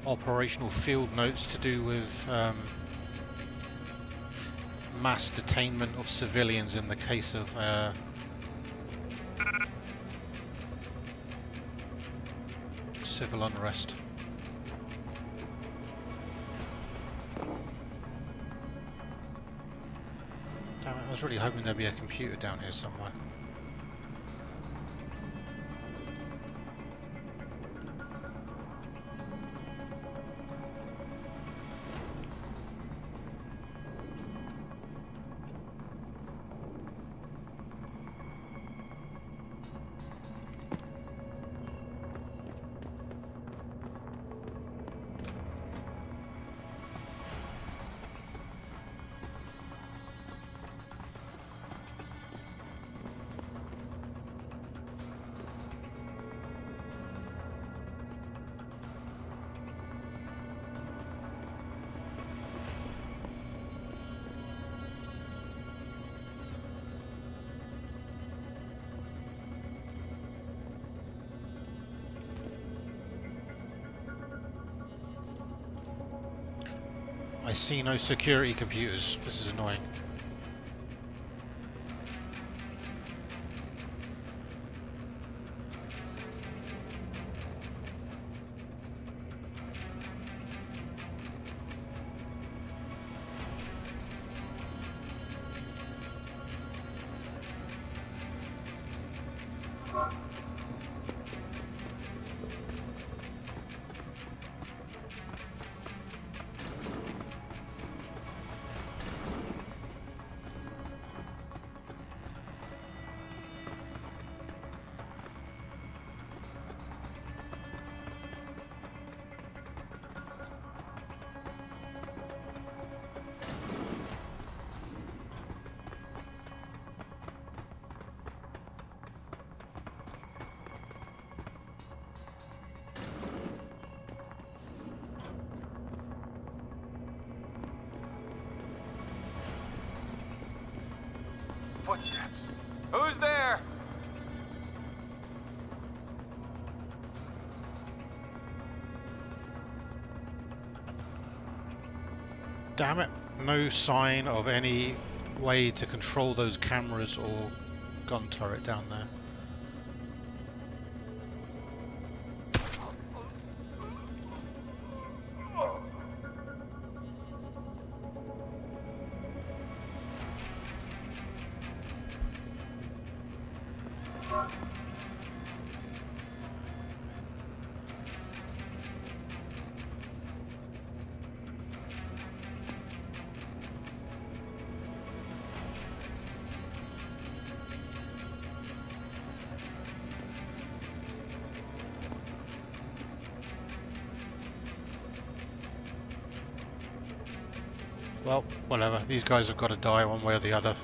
Operational field notes to do with mass detainment of civilians in the case of civil unrest. Damn it, I was really hoping there'd be a computer down here somewhere. I see no security computers. This is annoying. Footsteps. Who's there? Damn it, no sign of any way to control those cameras or gun turret down there. Well, whatever. These guys have got to die one way or the other.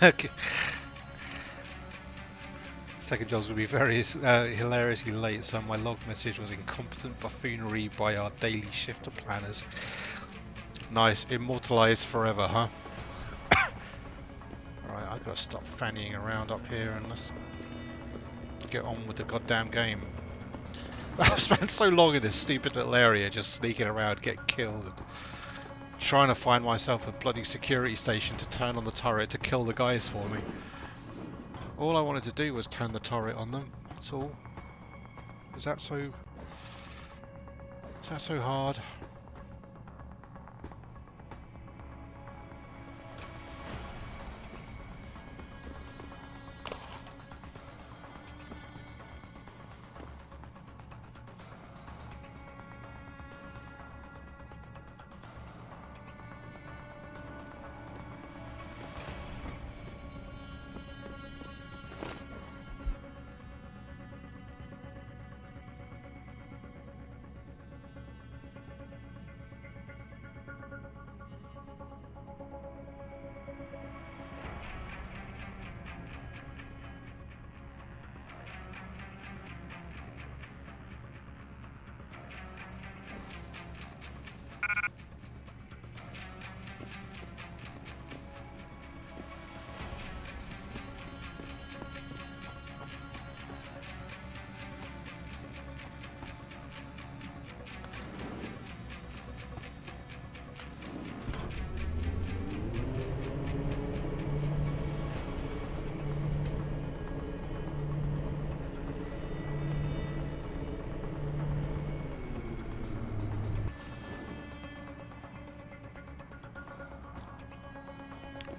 Okay. Second job's going to be very hilariously late, so my log message was incompetent buffoonery by our daily shifter planners. Nice, immortalized forever, huh? Alright, I've got to stop fannying around up here and let's get on with the goddamn game. I've spent so long in this stupid little area just sneaking around, getting killed, and trying to find myself a bloody security station to turn on the turret to kill the guys for me. All I wanted to do was turn the turret on them, that's all. Is that so hard?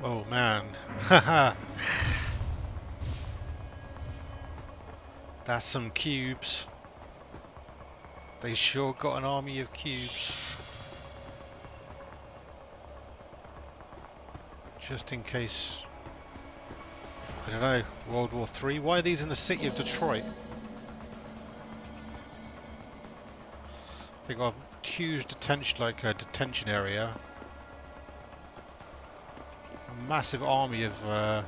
Oh man, haha. That's some cubes. They sure got an army of cubes. Just in case, I don't know, World War III? Why are these in the city of Detroit? They got a huge detention area. A massive army of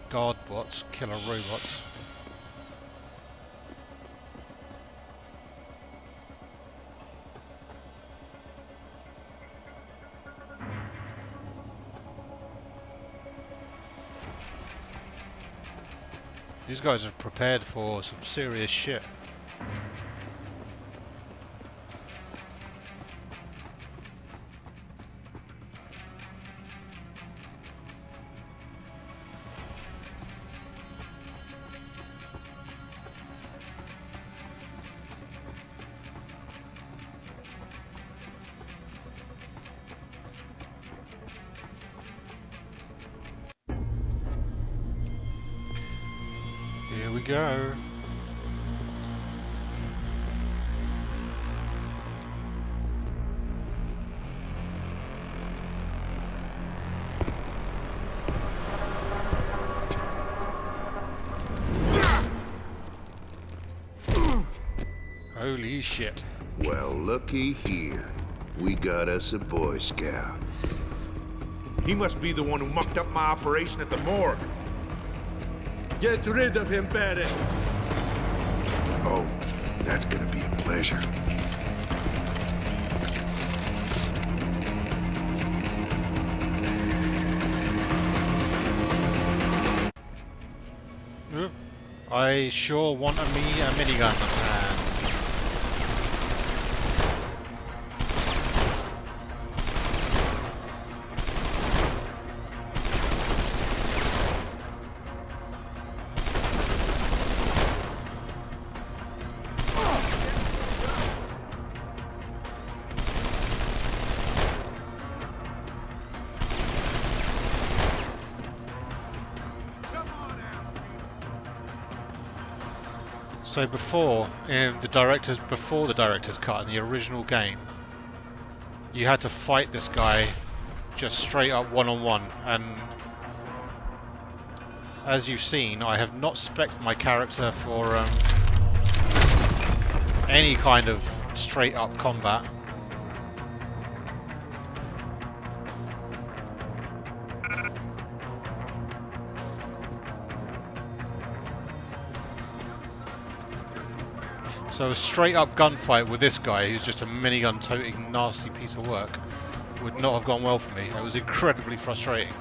guard bots, killer robots. These guys are prepared for some serious shit. Here we go. Holy shit. Well, looky here. We got us a Boy Scout. He must be the one who mucked up my operation at the morgue. Get rid of him, Barry. Oh, that's gonna be a pleasure. I sure want a minigun. So before the director's cut in the original game, you had to fight this guy just straight up one-on-one, and as you've seen, I have not spec'd my character for any kind of straight up combat. So a straight up gunfight with this guy, who's just a minigun toting nasty piece of work, would not have gone well for me. It was incredibly frustrating.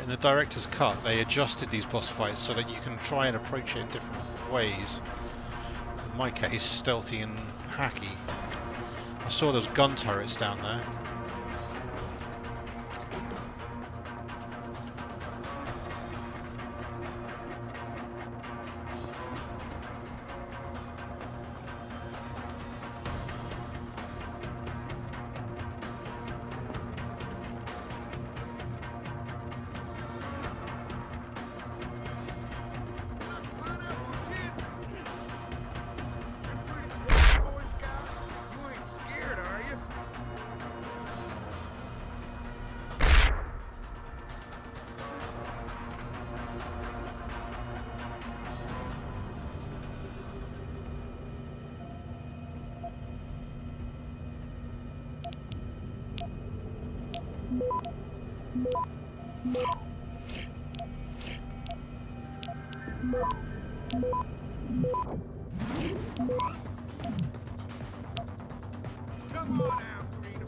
In the director's cut, they adjusted these boss fights so that you can try and approach it in different ways. In my case, stealthy and hacky. I saw those gun turrets down there.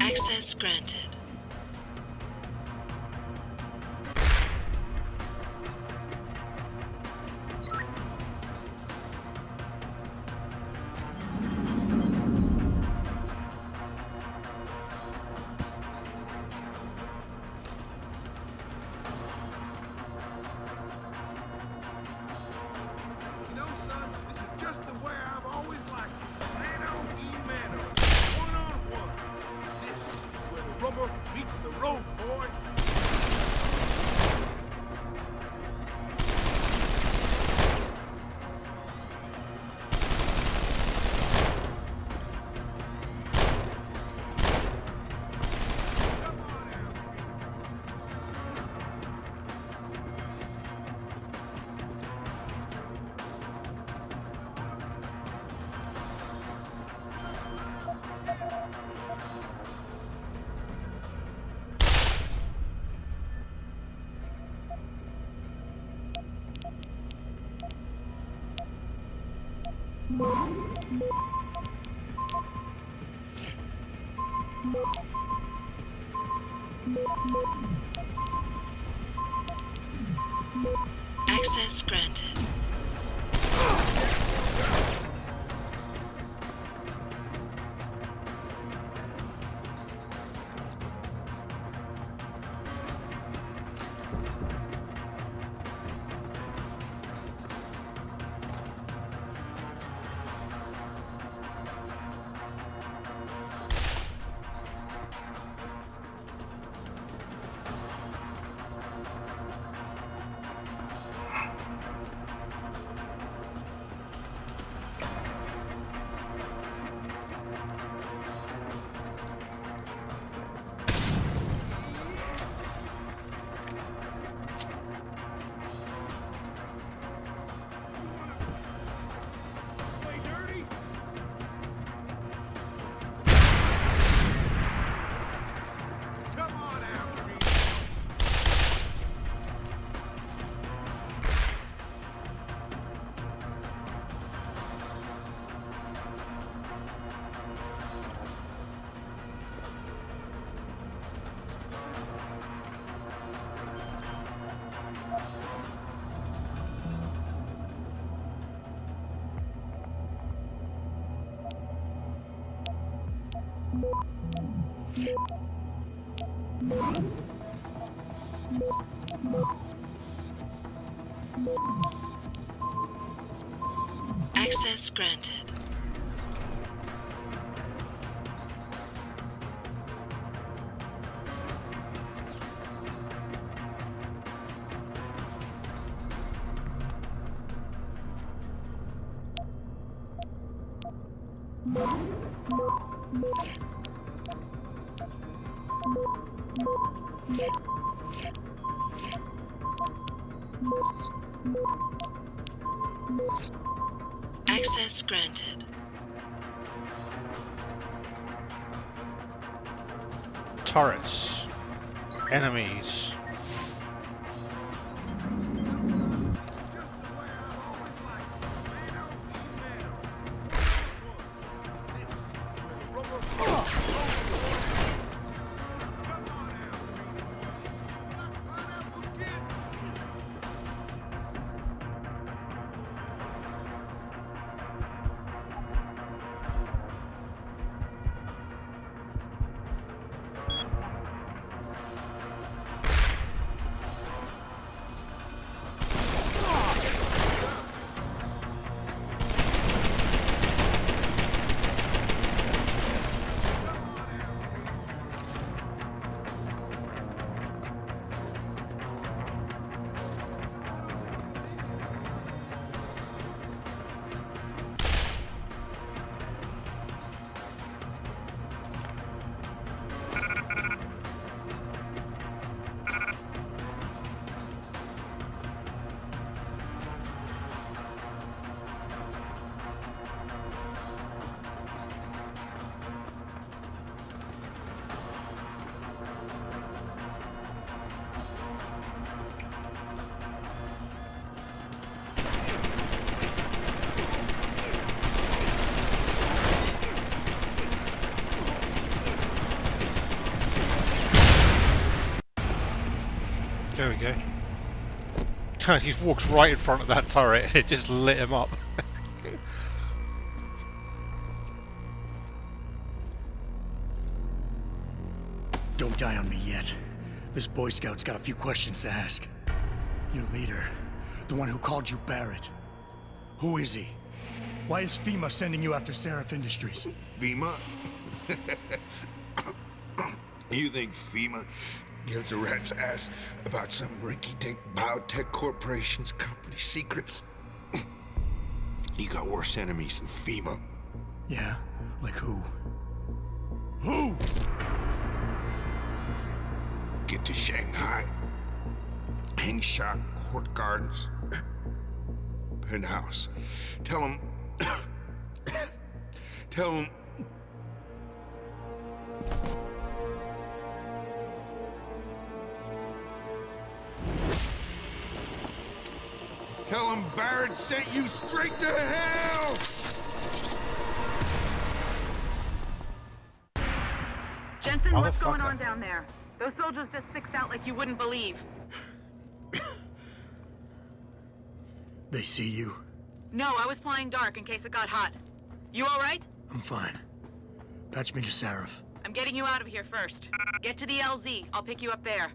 Access granted. You know, son, this is just the way I've always liked it. Mano y mano. One-on-one. This is where the rubber meets the road, boy. Access granted. Access granted. Access granted. Turrets. Enemies. There we go. He walks right in front of that turret and it just lit him up. Don't die on me yet. This Boy Scout's got a few questions to ask. Your leader, the one who called you Barrett. Who is he? Why is FEMA sending you after Seraph Industries? FEMA? You think FEMA gives a rat's ass about some rinky-dink biotech corporation's company secrets? You got worse enemies than FEMA. Yeah? Like who? Who? Get to Shanghai. Hangshot Court Gardens. Penthouse. Tell him... Tell him... Tell him Barrett sent you straight to hell! Jensen, what's going Motherfucker. on down there? Those soldiers just sixed out like you wouldn't believe. They see you? No, I was flying dark in case it got hot. You all right? I'm fine. Patch me to Sarif. I'm getting you out of here first. Get to the LZ. I'll pick you up there.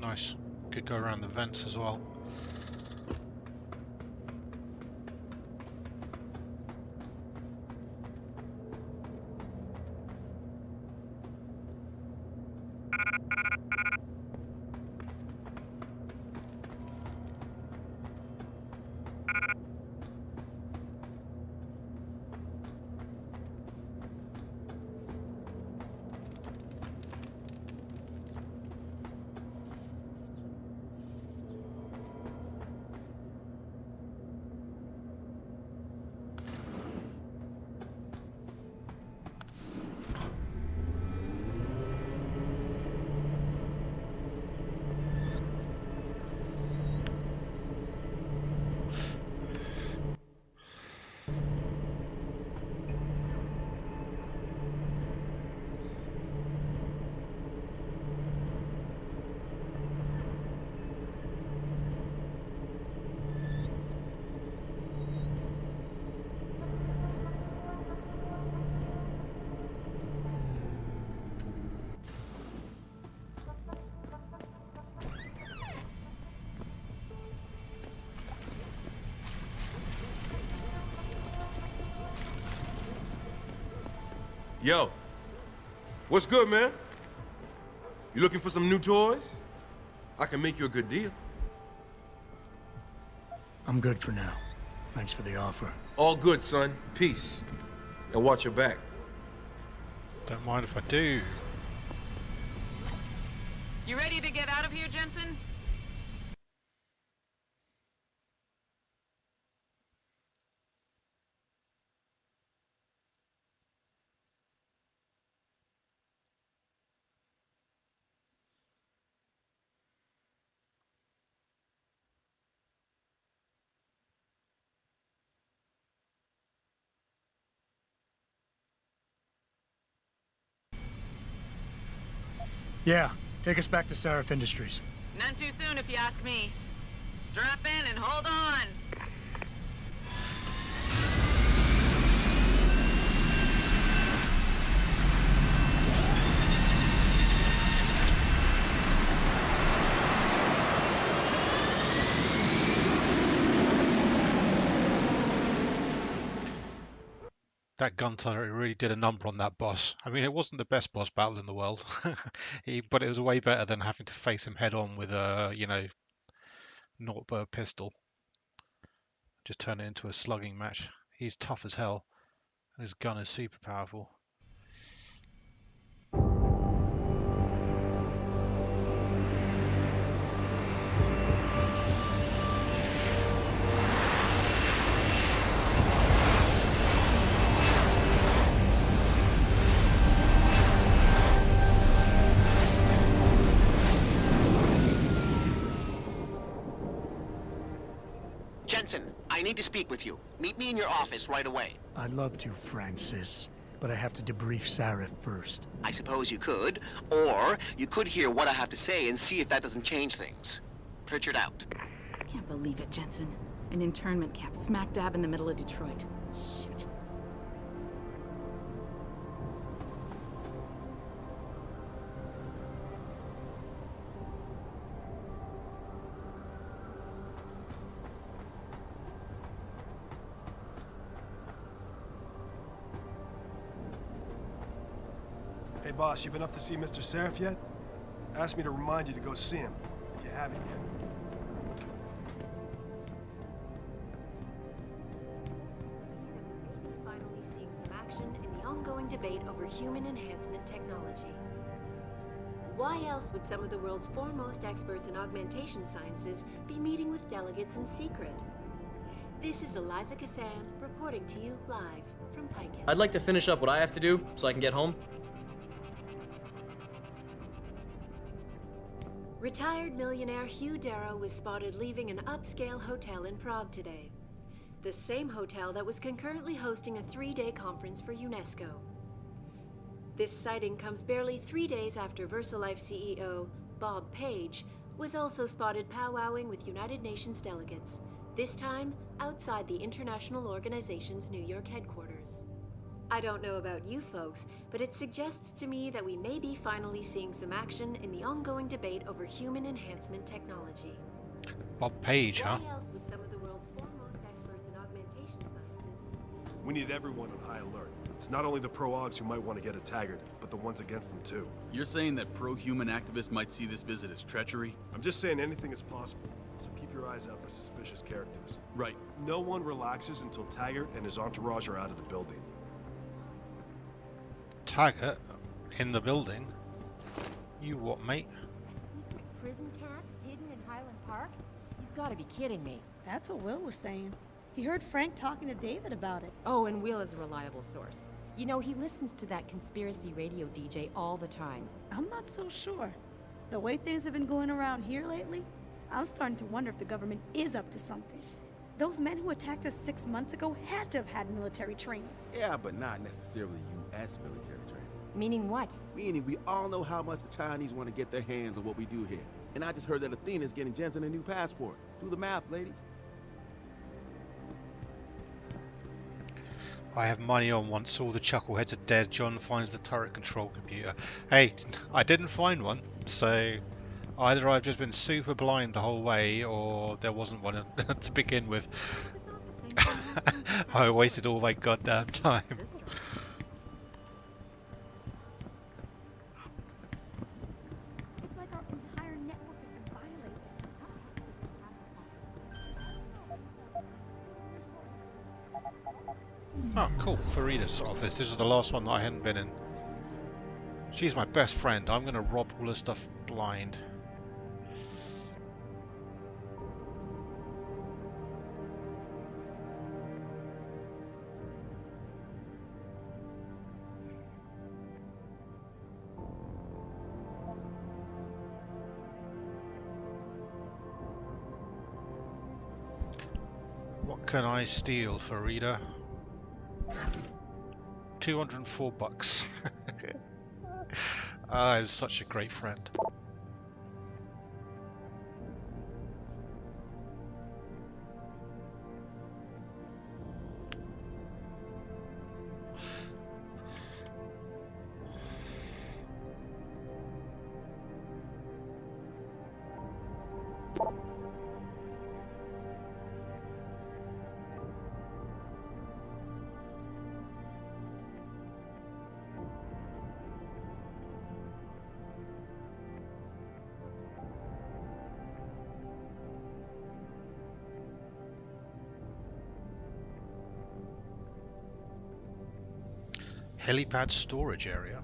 Nice. Could go around the vents as well. Yo, what's good, man? You looking for some new toys? I can make you a good deal. I'm good for now. Thanks for the offer. All good, son. Peace. And watch your back. Don't mind if I do. You ready to get out of here, Jensen? Yeah, take us back to Sarif Industries. None too soon, if you ask me. Strap in and hold on. That gun turret really did a number on that boss. I mean, it wasn't the best boss battle in the world, but it was way better than having to face him head on with a, naught but a pistol. Just turn it into a slugging match. He's tough as hell. And his gun is super powerful. Jensen, I need to speak with you. Meet me in your office right away. I'd love to, Francis, but I have to debrief Sarif first. I suppose you could, or you could hear what I have to say and see if that doesn't change things. Pritchard out. Can't believe it, Jensen. An internment camp smack dab in the middle of Detroit. Shit. Hey boss, you been up to see Mr. Sarif yet? Asked me to remind you to go see him, if you haven't yet. Finally seeing some action in the ongoing debate over human enhancement technology. Why else would some of the world's foremost experts in augmentation sciences be meeting with delegates in secret? This is Eliza Kassan reporting to you live from Picus. I'd like to finish up what I have to do so I can get home. Retired millionaire Hugh Darrow was spotted leaving an upscale hotel in Prague today. The same hotel that was concurrently hosting a 3-day conference for UNESCO. This sighting comes barely 3 days after VersaLife CEO Bob Page was also spotted powwowing with United Nations delegates, this time outside the international organization's New York headquarters. I don't know about you folks, but it suggests to me that we may be finally seeing some action in the ongoing debate over human enhancement technology. Bob Page, huh? Why else would some of the world's foremost experts in augmentation sciences... We need everyone on high alert. It's not only the pro-augs who might want to get a Taggart, but the ones against them too. You're saying that pro-human activists might see this visit as treachery? I'm just saying anything is possible, so keep your eyes out for suspicious characters. Right. No one relaxes until Taggart and his entourage are out of the building. Taggart in the building? You what, mate? A secret prison camp hidden in Highland Park? You've got to be kidding me. That's what Will was saying. He heard Frank talking to David about it. Oh, and Will is a reliable source. You know, he listens to that conspiracy radio DJ all the time. I'm not so sure. The way things have been going around here lately, I'm starting to wonder if the government is up to something. Those men who attacked us 6 months ago had to have had military training. Yeah, but not necessarily U.S. military training. Meaning what? Meaning we all know how much the Chinese want to get their hands on what we do here. And I just heard that Athena's getting Jensen a new passport. Do the math, ladies. I have money on once all the chuckleheads are dead, John finds the turret control computer. Hey, I didn't find one, so either I've just been super blind the whole way, or there wasn't one to begin with. I wasted all my goddamn time. It's like our entire network has been violated. Oh, cool. Farida's office. This is the last one that I hadn't been in. She's my best friend. I'm going to rob all her stuff blind. What can I steal, Farida? 204 bucks. I'm such a great friend. Helipad storage area.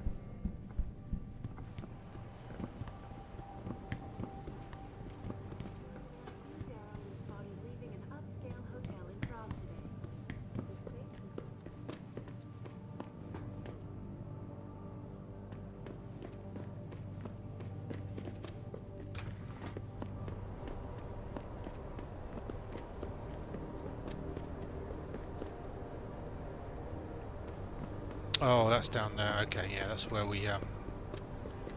Oh, that's down there. Okay, yeah, that's where we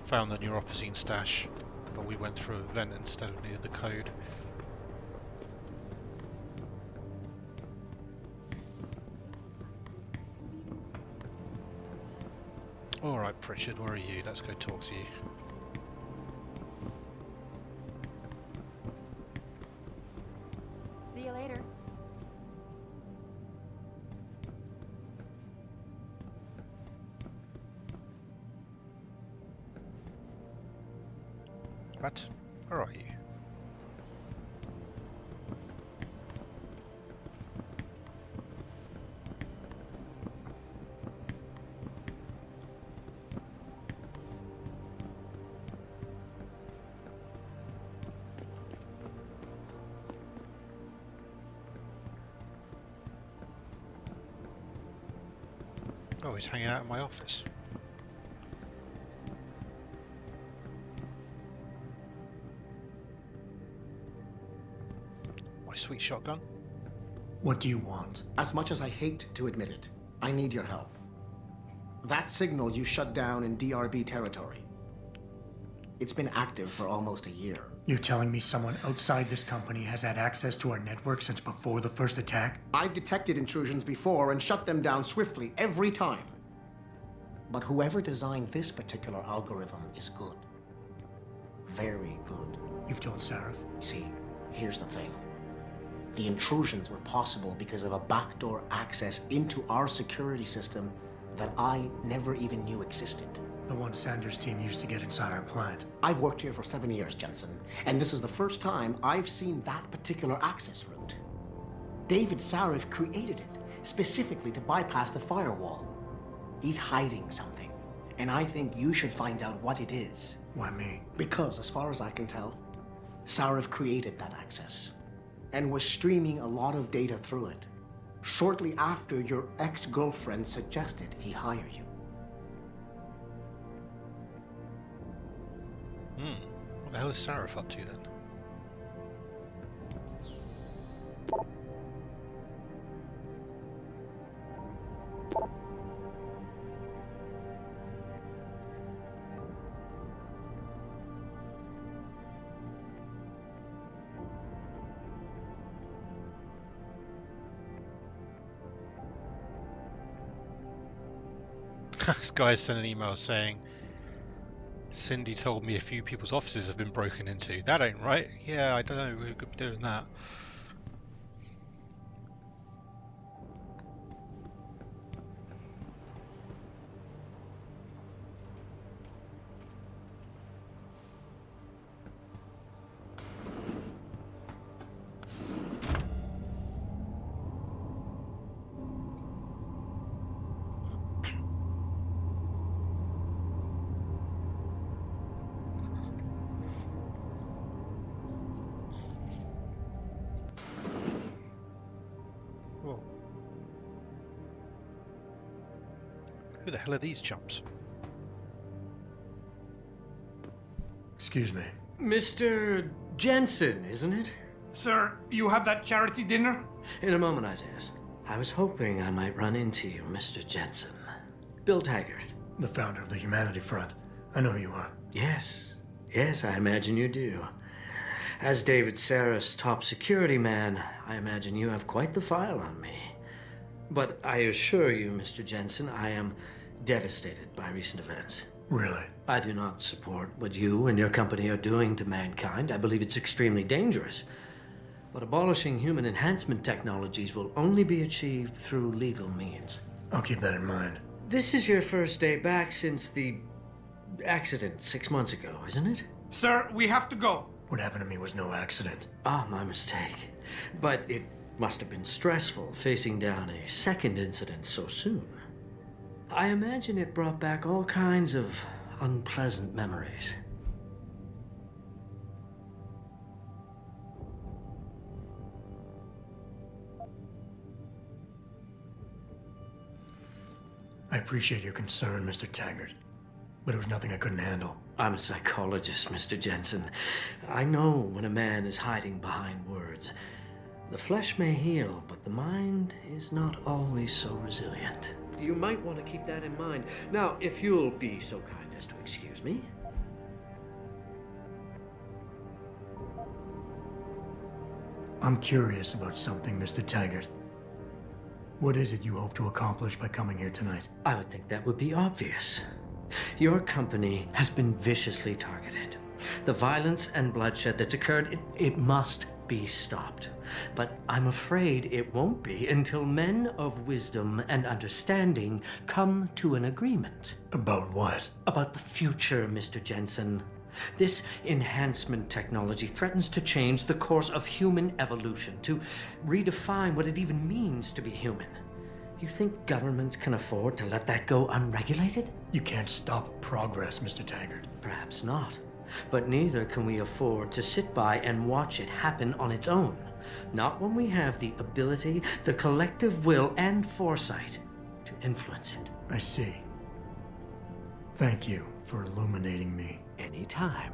found the neuropazine stash, but we went through a vent instead of near the code. Alright, Pritchard, where are you? Let's go talk to you. See you later. What? Where are you? Oh, he's hanging out in my office. My sweet shotgun. What do you want? As much as I hate to admit it, I need your help. That signal you shut down in DRB territory. It's been active for almost a year. You're telling me someone outside this company has had access to our network since before the first attack? I've detected intrusions before and shut them down swiftly every time. But whoever designed this particular algorithm is good. Very good. You've told Sarif? See, here's the thing. The intrusions were possible because of a backdoor access into our security system that I never even knew existed. The one Sanders' team used to get inside our plant. I've worked here for 7 years, Jensen, and this is the first time I've seen that particular access route. David Sarif created it specifically to bypass the firewall. He's hiding something, and I think you should find out what it is. Why me? Because, as far as I can tell, Sarif created that access and was streaming a lot of data through it shortly after your ex-girlfriend suggested he hire you. What the hell is Sarif up to then? This guy sent an email saying, Cindy told me a few people's offices have been broken into. That ain't right. Yeah, I don't know who could be doing that. Who the hell are these chumps? Excuse me. Mr. Jensen, isn't it? Sir, you have that charity dinner? In a moment, Isaiah. I was hoping I might run into you, Mr. Jensen. Bill Taggart. The founder of the Humanity Front. I know who you are. Yes. Yes, I imagine you do. As David Sarif's top security man, I imagine you have quite the file on me. But I assure you, Mr. Jensen, I am devastated by recent events. Really? I do not support what you and your company are doing to mankind. I believe it's extremely dangerous. But abolishing human enhancement technologies will only be achieved through legal means. I'll keep that in mind. This is your first day back since the accident 6 months ago, isn't it? Sir, we have to go. What happened to me was no accident. Ah, my mistake. But it must have been stressful facing down a second incident so soon. I imagine it brought back all kinds of unpleasant memories. I appreciate your concern, Mr. Taggart, but it was nothing I couldn't handle. I'm a psychologist, Mr. Jensen. I know when a man is hiding behind words. The flesh may heal, but the mind is not always so resilient. You might want to keep that in mind. Now, if you'll be so kind as to excuse me. I'm curious about something, Mr. Taggart. What is it you hope to accomplish by coming here tonight? I would think that would be obvious. Your company has been viciously targeted. The violence and bloodshed that's occurred, it must be stopped. But I'm afraid it won't be until men of wisdom and understanding come to an agreement. About what? About the future, Mr. Jensen. This enhancement technology threatens to change the course of human evolution, to redefine what it even means to be human. You think governments can afford to let that go unregulated? You can't stop progress, Mr. Taggart. Perhaps not. But neither can we afford to sit by and watch it happen on its own. Not when we have the ability, the collective will, and foresight to influence it. I see. Thank you for illuminating me. Anytime.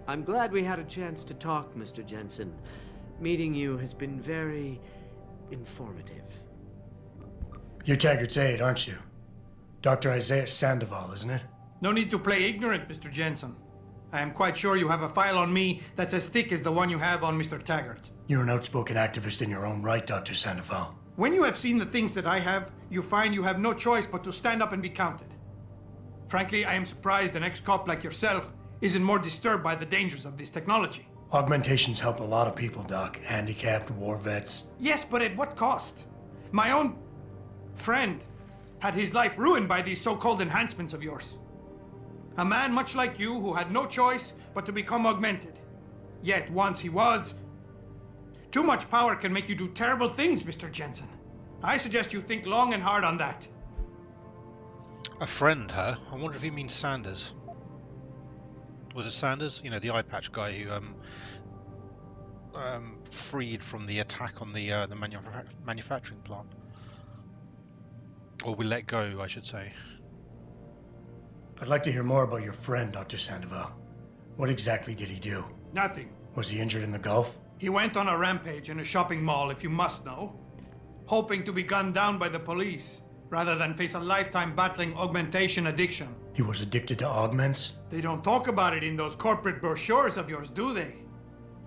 I'm glad we had a chance to talk, Mr. Jensen. Meeting you has been very informative. You're Taggart's aide, aren't you? Dr. Isaiah Sandoval, isn't it? No need to play ignorant, Mr. Jensen. I am quite sure you have a file on me that's as thick as the one you have on Mr. Taggart. You're an outspoken activist in your own right, Dr. Sandoval. When you have seen the things that I have, you find you have no choice but to stand up and be counted. Frankly, I am surprised an ex-cop like yourself isn't more disturbed by the dangers of this technology. Augmentations help a lot of people, Doc. Handicapped, war vets. Yes, but at what cost? My own friend had his life ruined by these so-called enhancements of yours. A man much like you who had no choice but to become augmented. Yet once he was... Too much power can make you do terrible things, Mr. Jensen. I suggest you think long and hard on that. A friend, huh? I wonder if he means Sanders. Was it Sanders? You know, the eye patch guy who freed from the attack on the manufacturing plant. Or we let go, I should say. I'd like to hear more about your friend, Dr. Sandoval. What exactly did he do? Nothing. Was he injured in the Gulf? He went on a rampage in a shopping mall, if you must know, hoping to be gunned down by the police, rather than face a lifetime battling augmentation addiction. He was addicted to augments? They don't talk about it in those corporate brochures of yours, do they?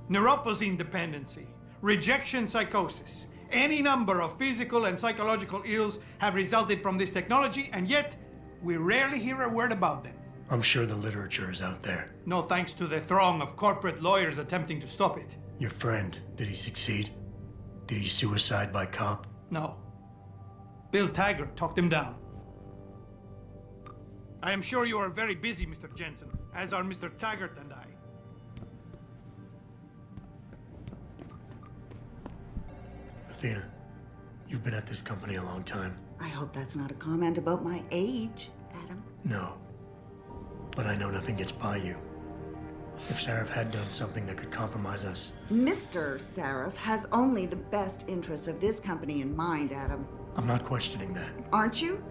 Neuroposine dependency, rejection psychosis, any number of physical and psychological ills have resulted from this technology, and yet we rarely hear a word about them. I'm sure the literature is out there. No thanks to the throng of corporate lawyers attempting to stop it. Your friend, did he succeed? Did he suicide by cop? No. Bill Taggart talked him down. I am sure you are very busy, Mr. Jensen, as are Mr. Taggart and I. Athena, you've been at this company a long time. I hope that's not a comment about my age, Adam. No. But I know nothing gets by you. If Sarif had done something that could compromise us... Mr. Sarif has only the best interests of this company in mind, Adam. I'm not questioning that. Aren't you?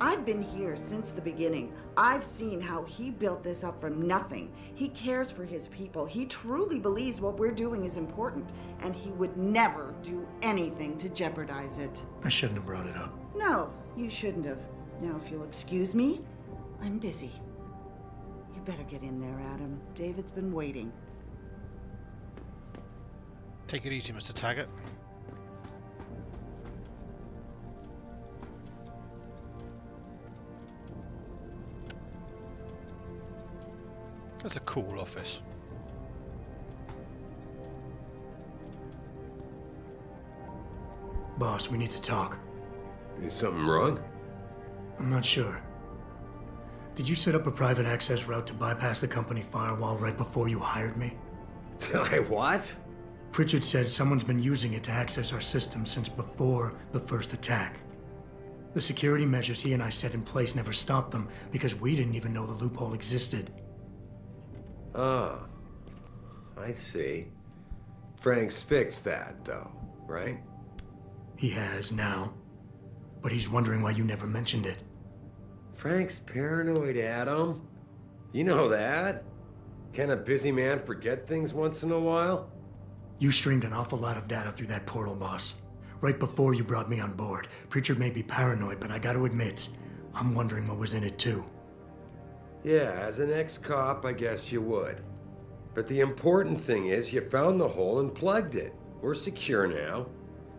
I've been here since the beginning. I've seen how he built this up from nothing. He cares for his people. He truly believes what we're doing is important, and he would never do anything to jeopardize it. I shouldn't have brought it up. No, you shouldn't have. Now, if you'll excuse me, I'm busy. You better get in there, Adam. David's been waiting. Take it easy, Mr. Taggart. That's a cool office. Boss, we need to talk. Is something wrong? I'm not sure. Did you set up a private access route to bypass the company firewall right before you hired me? What? Pritchard said someone's been using it to access our system since before the first attack. The security measures he and I set in place never stopped them because we didn't even know the loophole existed. Oh, I see. Frank's fixed that, though, right? He has now, but he's wondering why you never mentioned it. Frank's paranoid, Adam. You know that. Can a busy man forget things once in a while? You streamed an awful lot of data through that portal, boss. Right before you brought me on board. Pritchard may be paranoid, but I gotta admit, I'm wondering what was in it too. Yeah, as an ex-cop, I guess you would. But the important thing is you found the hole and plugged it. We're secure now.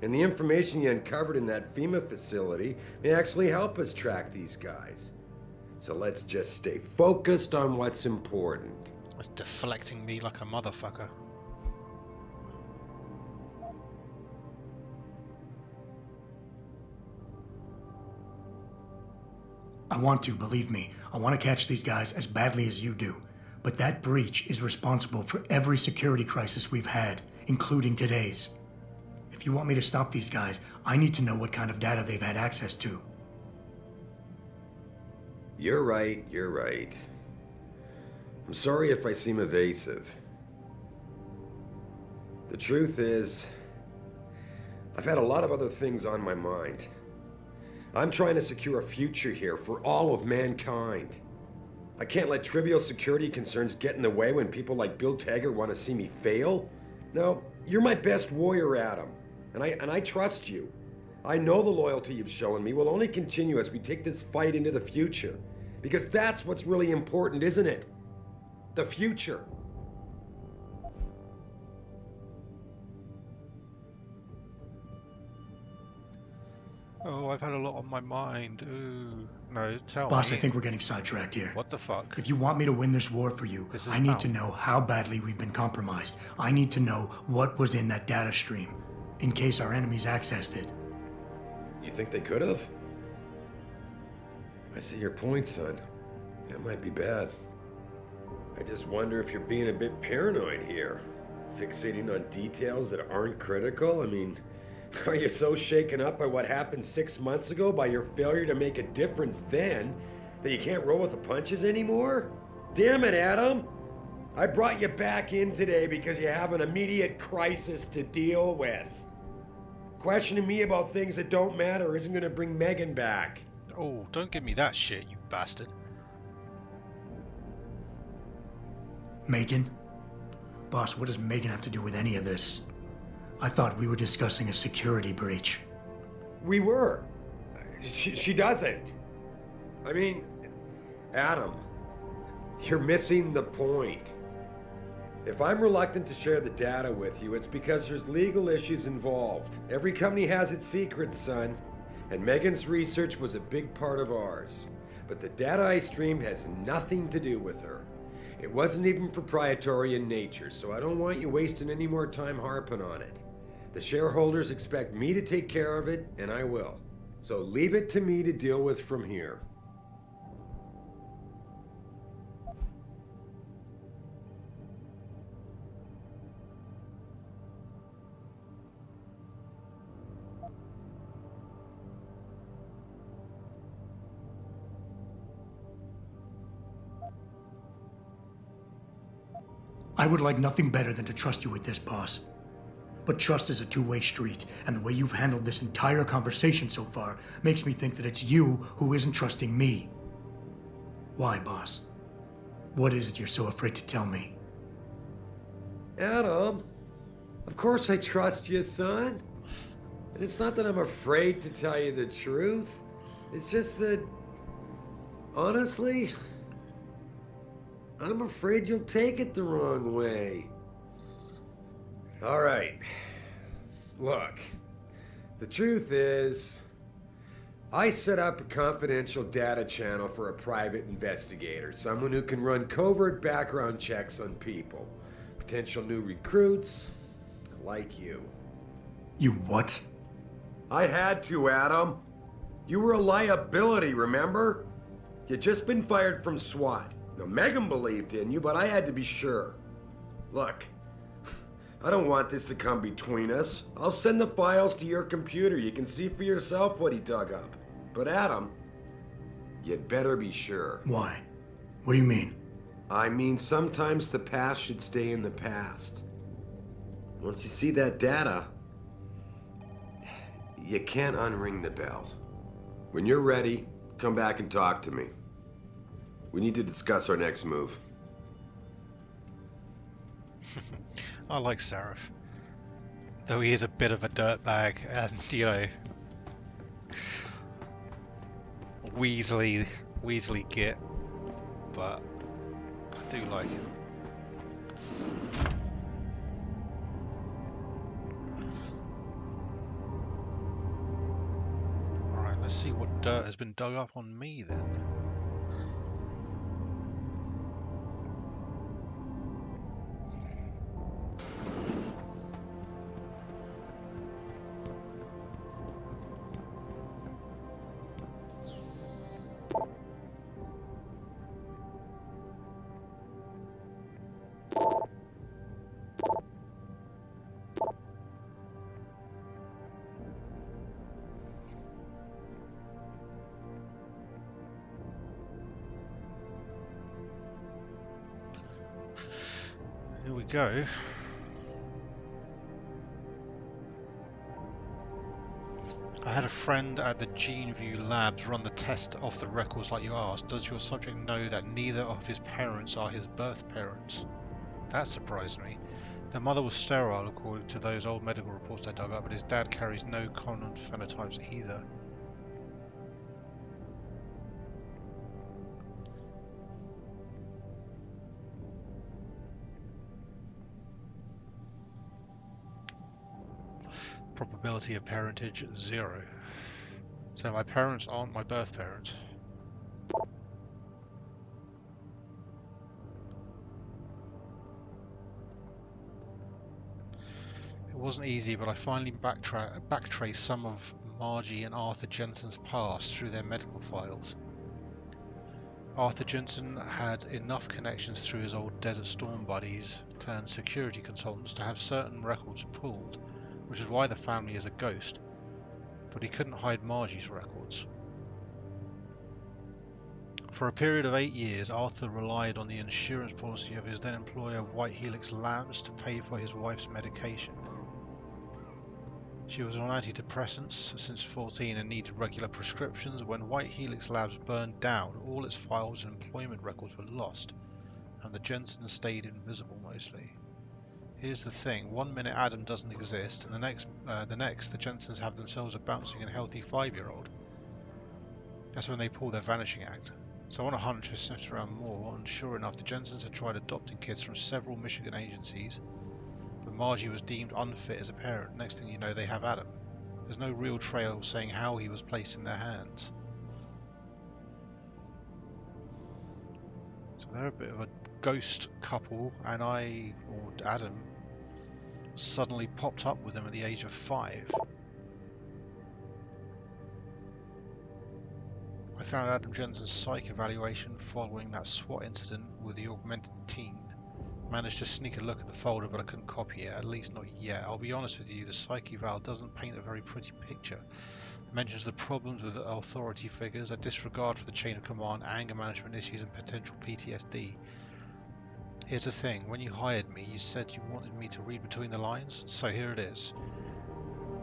And the information you uncovered in that FEMA facility may actually help us track these guys. So let's just stay focused on what's important. It's deflecting me like a motherfucker. I want to, believe me. I want to catch these guys as badly as you do. But that breach is responsible for every security crisis we've had, including today's. If you want me to stop these guys, I need to know what kind of data they've had access to. You're right, you're right. I'm sorry if I seem evasive. The truth is, I've had a lot of other things on my mind. I'm trying to secure a future here for all of mankind. I can't let trivial security concerns get in the way when people like Bill Taggart want to see me fail. No, you're my best warrior, Adam, and I trust you. I know the loyalty you've shown me will only continue as we take this fight into the future, because that's what's really important, isn't it? The future. Oh, I've had a lot on my mind. Ooh. No, tell Boss, me. I think we're getting sidetracked here. What the fuck? If you want me to win this war for you, I need to know how badly we've been compromised. I need to know what was in that data stream, in case our enemies accessed it. You think they could have? I see your point, son. That might be bad. I just wonder if you're being a bit paranoid here. Fixating on details that aren't critical? I mean, are you so shaken up by what happened 6 months ago, by your failure to make a difference then, that you can't roll with the punches anymore? Damn it, Adam! I brought you back in today because you have an immediate crisis to deal with. Questioning me about things that don't matter isn't gonna bring Megan back. Oh, don't give me that shit, you bastard. Megan? Boss, what does Megan have to do with any of this? I thought we were discussing a security breach. We were. She doesn't. I mean, Adam, you're missing the point. If I'm reluctant to share the data with you, it's because there's legal issues involved. Every company has its secrets, son. And Megan's research was a big part of ours. But the data I streamed has nothing to do with her. It wasn't even proprietary in nature, so I don't want you wasting any more time harping on it. The shareholders expect me to take care of it, and I will. So leave it to me to deal with from here. I would like nothing better than to trust you with this, boss. But trust is a two-way street, and the way you've handled this entire conversation so far makes me think that it's you who isn't trusting me. Why, boss? What is it you're so afraid to tell me? Adam, of course I trust you, son. And it's not that I'm afraid to tell you the truth. It's just that, honestly, I'm afraid you'll take it the wrong way. All right. Look, the truth is, I set up a confidential data channel for a private investigator, someone who can run covert background checks on people, potential new recruits, like you. You what? I had to, Adam. You were a liability, remember? You'd just been fired from SWAT. Now, Megan believed in you, but I had to be sure. Look, I don't want this to come between us. I'll send the files to your computer. You can see for yourself what he dug up. But Adam, you'd better be sure. Why? What do you mean? I mean, sometimes the past should stay in the past. Once you see that data, you can't unring the bell. When you're ready, come back and talk to me. We need to discuss our next move. I like Sarif. Though he is a bit of a dirtbag and, you know, Weasley git, but I do like him. Alright, let's see what dirt has been dug up on me then. Here we go. I had a friend at the GeneView Labs run the test off the records like you asked. Does your subject know that neither of his parents are his birth parents? That surprised me. Their mother was sterile according to those old medical reports I dug up, but his dad carries no common phenotypes either. Probability of parentage 0. So my parents aren't my birth parents. It wasn't easy, but I finally backtraced some of Margie and Arthur Jensen's past through their medical files. Arthur Jensen had enough connections through his old Desert Storm buddies turned security consultants to have certain records pulled, which is why the family is a ghost. But he couldn't hide Margie's records. For a period of 8 years, Arthur relied on the insurance policy of his then employer White Helix Labs to pay for his wife's medication. She was on antidepressants since 14 and needed regular prescriptions. When White Helix Labs burned down, all its files and employment records were lost, and the Jensens stayed invisible mostly. Here's the thing, 1 minute Adam doesn't exist, and the next the Jensens have themselves a bouncing and healthy 5-year-old. That's when they pull their vanishing act. So on a hunch I sniffed around more, and sure enough the Jensens had tried adopting kids from several Michigan agencies, but Margie was deemed unfit as a parent. Next thing you know, they have Adam. There's no real trail saying how he was placed in their hands. So they're a bit of a ghost couple, and Adam, suddenly popped up with them at the age of 5. I found Adam Jensen's psych evaluation following that SWAT incident with the augmented teen. Managed to sneak a look at the folder, but I couldn't copy it, at least not yet. I'll be honest with you, the psych eval doesn't paint a very pretty picture. It mentions the problems with authority figures, a disregard for the chain of command, anger management issues, and potential PTSD. Here's the thing, when you hired me, you said you wanted me to read between the lines, so here it is.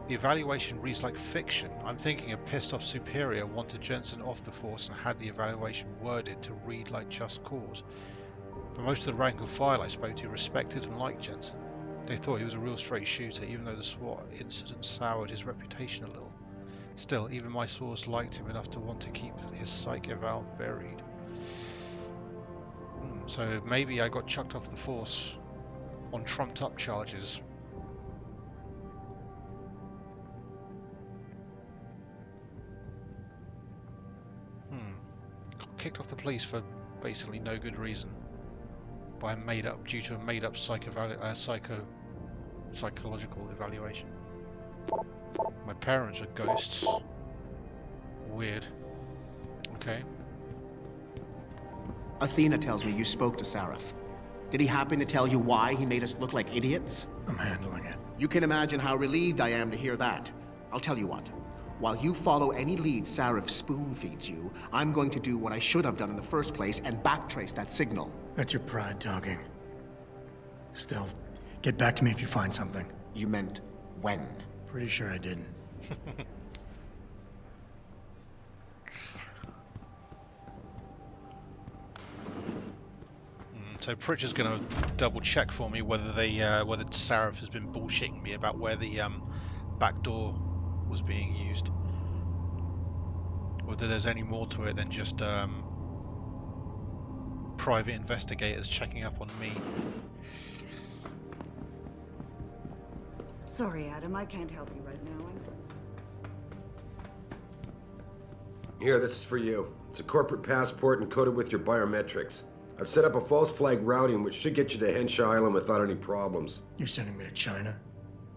The evaluation reads like fiction. I'm thinking a pissed off superior wanted Jensen off the force and had the evaluation worded to read like just cause. But most of the rank and file I spoke to respected and liked Jensen. They thought he was a real straight shooter, even though the SWAT incident soured his reputation a little. Still, even my source liked him enough to want to keep his psych eval buried. So maybe I got chucked off the force on trumped up charges. Got kicked off the police for basically no good reason. Due to a made up psychological evaluation. My parents are ghosts. Weird. Okay. Athena tells me you spoke to Sarif. Did he happen to tell you why he made us look like idiots? I'm handling it. You can imagine how relieved I am to hear that. I'll tell you what. While you follow any lead Sarif spoon feeds you, I'm going to do what I should have done in the first place and backtrace that signal. That's your pride talking. Still, get back to me if you find something. You meant when? Pretty sure I didn't. So Pritchard's going to double check for me whether whether Sarif has been bullshitting me about where the back door was being used, whether there's any more to it than just private investigators checking up on me. Sorry, Adam, I can't help you right now. Here, this is for you. It's a corporate passport encoded with your biometrics. I've set up a false flag routing which should get you to Henshaw Island without any problems. You're sending me to China?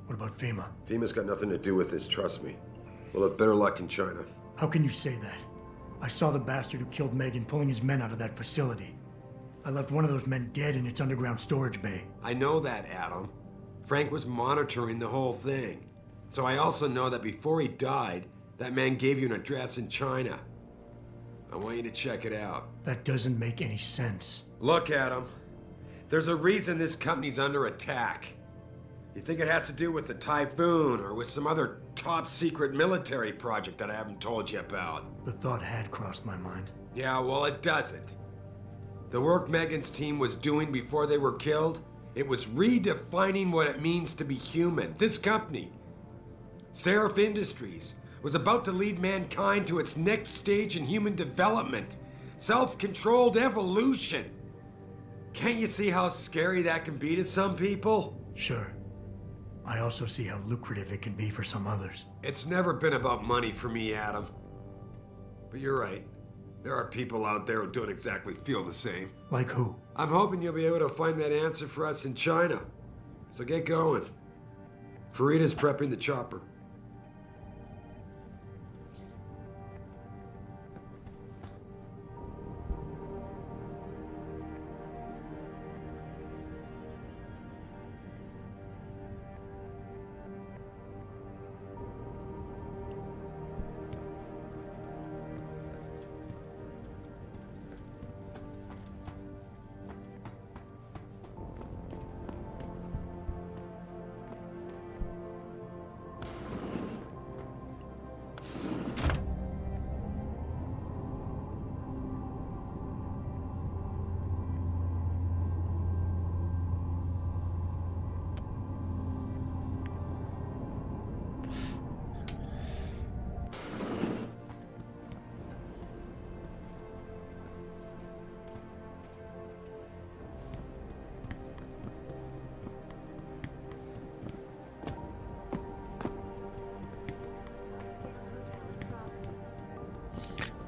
What about FEMA? FEMA's got nothing to do with this, trust me. We'll have better luck in China. How can you say that? I saw the bastard who killed Megan pulling his men out of that facility. I left one of those men dead in its underground storage bay. I know that, Adam. Frank was monitoring the whole thing. So I also know that before he died, that man gave you an address in China. I want you to check it out. That doesn't make any sense. Look, Adam. There's a reason this company's under attack. You think it has to do with the typhoon or with some other top secret military project that I haven't told you about. The thought had crossed my mind. Yeah, well, it doesn't. The work Megan's team was doing before they were killed, it was redefining what it means to be human. This company, Seraph Industries, was about to lead mankind to its next stage in human development. Self-controlled evolution. Can't you see how scary that can be to some people? Sure. I also see how lucrative it can be for some others. It's never been about money for me, Adam. But you're right. There are people out there who don't exactly feel the same. Like who? I'm hoping you'll be able to find that answer for us in China. So get going. Farida's prepping the chopper.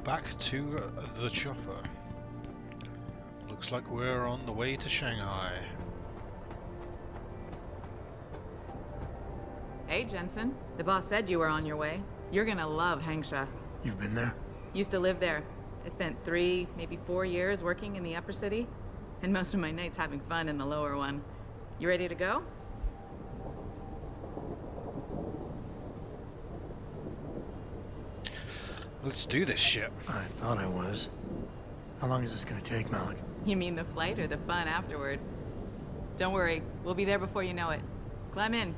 Back to the chopper. Looks like we're on the way to Shanghai. Hey, Jensen. The boss said you were on your way. You're gonna love Hengsha. You've been there? Used to live there. I spent 3, maybe 4 years working in the upper city, and most of my nights having fun in the lower one. You ready to go? Let's do this shit. I thought I was. How long is this gonna take, Malik? You mean the flight or the fun afterward? Don't worry, we'll be there before you know it. Climb in.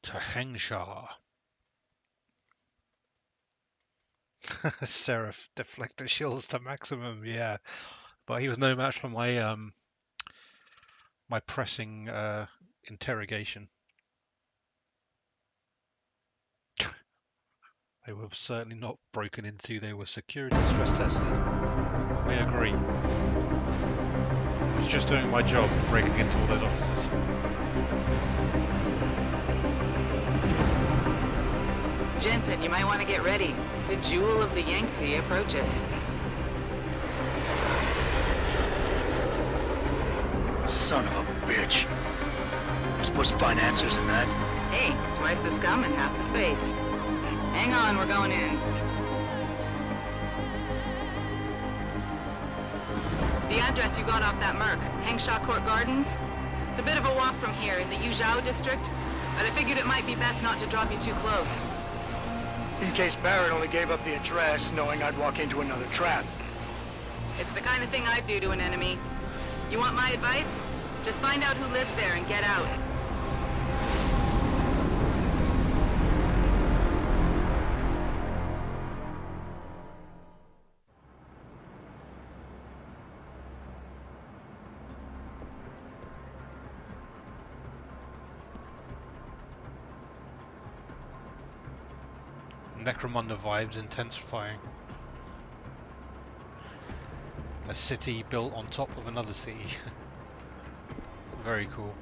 To Hengsha. Seraph deflector shields to maximum, yeah. But he was no match for my my pressing interrogation. They were certainly not broken into, they were security stress tested. I agree. I was just doing my job, breaking into all those offices. Jensen, you might want to get ready. The jewel of the Yangtze approaches. Son of a bitch. We're supposed to find answers in that. Hey, twice the scum and half the space. Hang on, we're going in. The address you got off that Merc, Hengsha Court Gardens. It's a bit of a walk from here in the Yuzhou district, but I figured it might be best not to drop you too close. In case Barrett only gave up the address, knowing I'd walk into another trap. It's the kind of thing I'd do to an enemy. You want my advice? Just find out who lives there and get out. Necromunda vibes intensifying. A city built on top of another city. Very cool.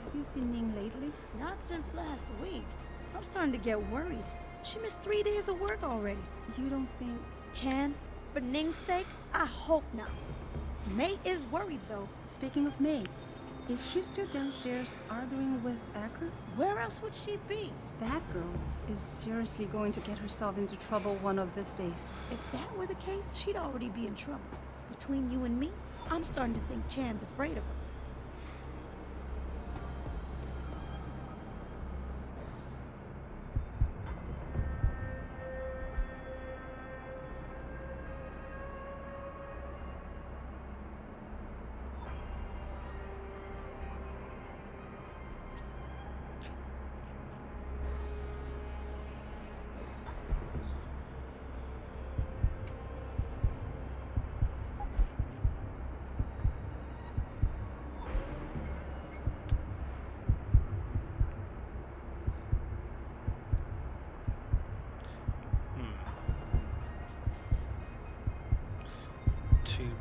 Have you seen Ning lately? Not since last week. I'm starting to get worried. She missed 3 days of work already. You don't think Chan for Ning's sake, I hope not. May is worried, though. Speaking of May, is she still downstairs arguing with Acker? Where else would she be? That girl is seriously going to get herself into trouble one of these days. If that were the case, she'd already be in trouble. Between you and me, I'm starting to think Chan's afraid of her.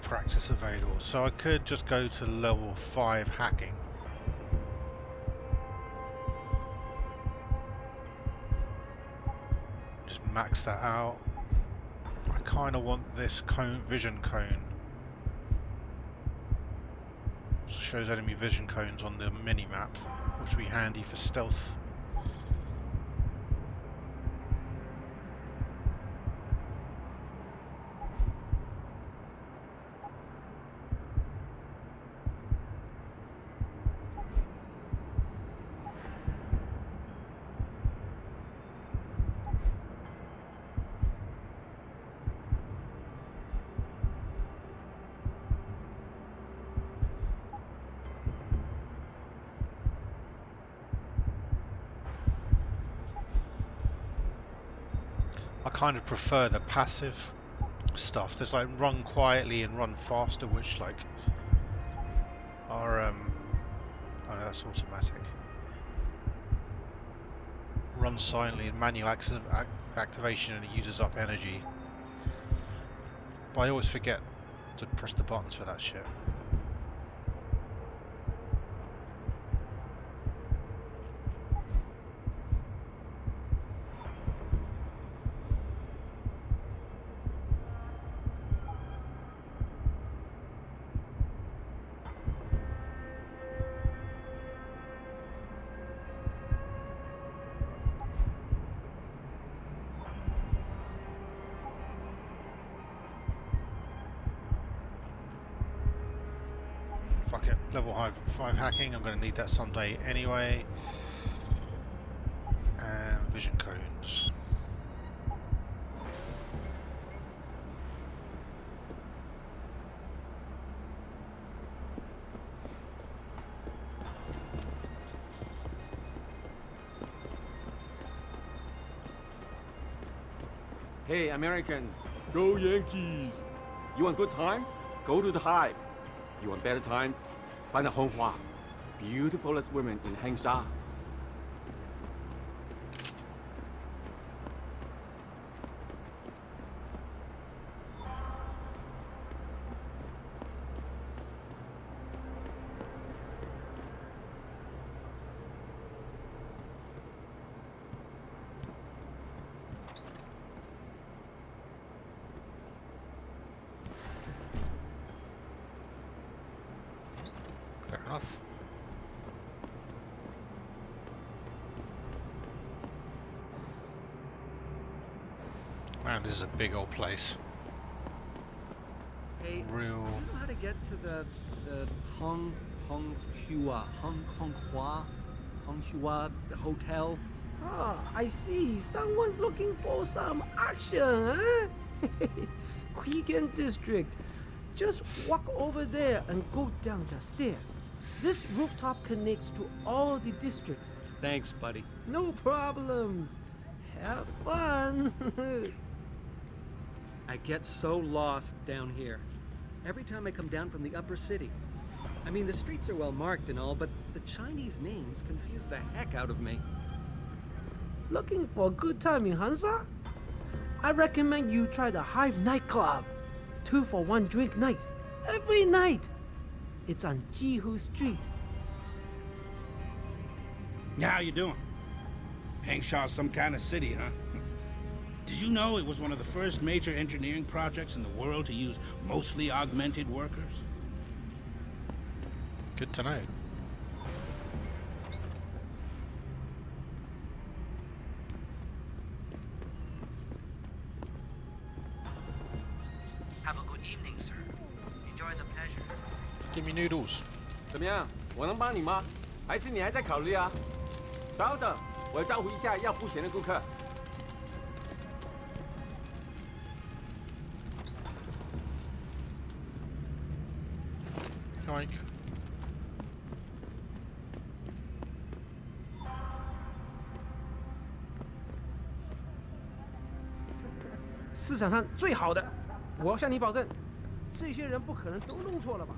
Practice available, so I could just go to level 5 hacking. Just max that out. I kind of want this vision cone. It shows enemy vision cones on the mini map, which will be handy for stealth. I kind of prefer the passive stuff. There's like run quietly and run faster, which like are oh no, that's automatic. Run silently and manual activation, and it uses up energy. But I always forget to press the buttons for that shit. Fuck it, level 5 hacking, I'm going to need that someday anyway. And vision cones. Hey, Americans. Go Yankees. You want good time? Go to the Hive. You want better time? Find a Honghua, beautifulest women in Hengsha. Fair enough. Man, this is a big old place. Hey, Real. do you know how to get to the Honghua the hotel? Ah, I see. Someone's looking for some action, huh? Quigan District. Just walk over there and go down the stairs. This rooftop connects to all the districts. Thanks, buddy. No problem. Have fun. I get so lost down here. Every time I come down from the upper city. I mean, the streets are well marked and all, but the Chinese names confuse the heck out of me. Looking for a good time in Hansa? I recommend you try the Hive nightclub. 2 for 1 drink night. Every night. It's on Jihu Street. How you doing? Hangsha's some kind of city, huh? Did you know it was one of the first major engineering projects in the world to use mostly augmented workers? Good to know. Have a good evening, sir. Enjoy the pleasure. Give me noodles. 怎么样？我能帮你吗？还是你还在考虑啊？稍等，我招呼一下要付钱的顾客。Yoink. 市场上最好的，我向你保证，这些人不可能都弄错了吧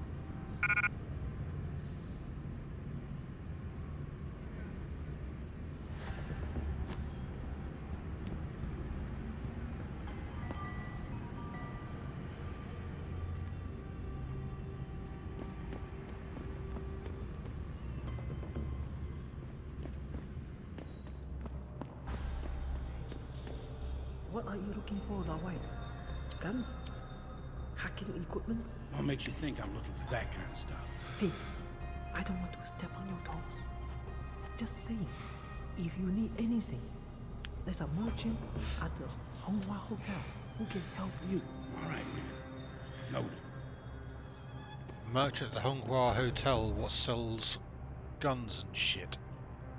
？What are you looking for, 老外？Guns? Hacking equipment? What makes you think I'm looking for that kind of stuff? Hey, I don't want to step on your toes. Just saying, if you need anything, there's a merchant at the Honghua Hotel who can help you. All right, man. Noted. Merchant at the Honghua Hotel what sells guns and shit.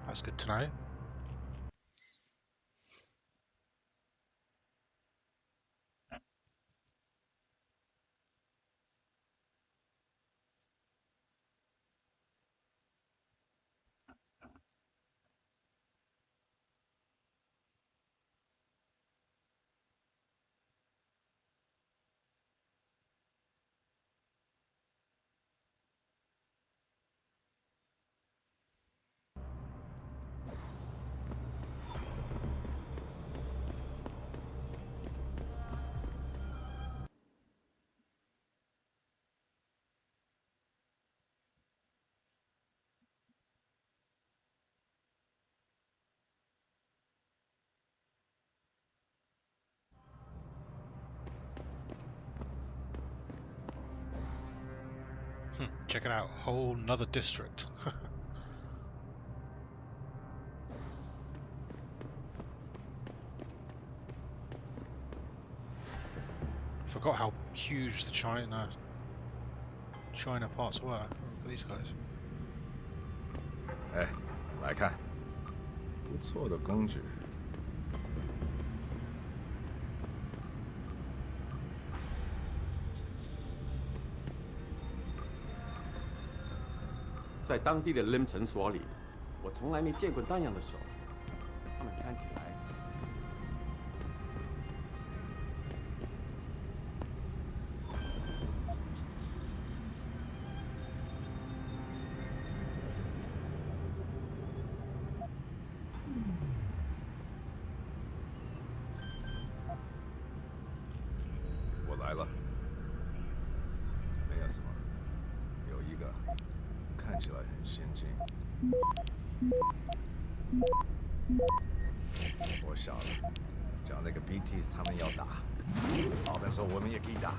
That's good to know. Check it out, whole nother district. Forgot how huge the China parts were. Look at these guys. 哎，来看，不错的工具。在当地的 LIM 诊所里，我从来没见过那样的手，他们看起来。我来了，没有什么，有一个。 看起来很先进。我傻了，找那个 BTs 他们要打，好的时候我们也可以打。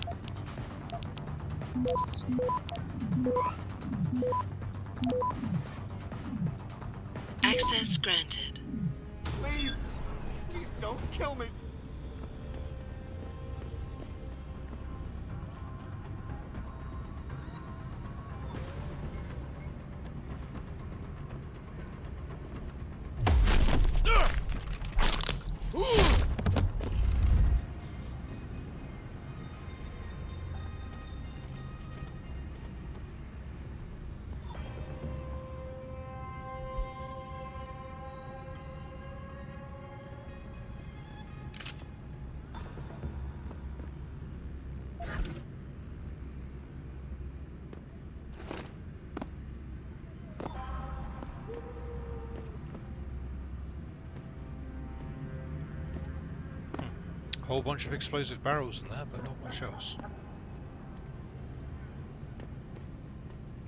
Access granted. Please, please don't kill me. Whole bunch of explosive barrels in there, but not much else.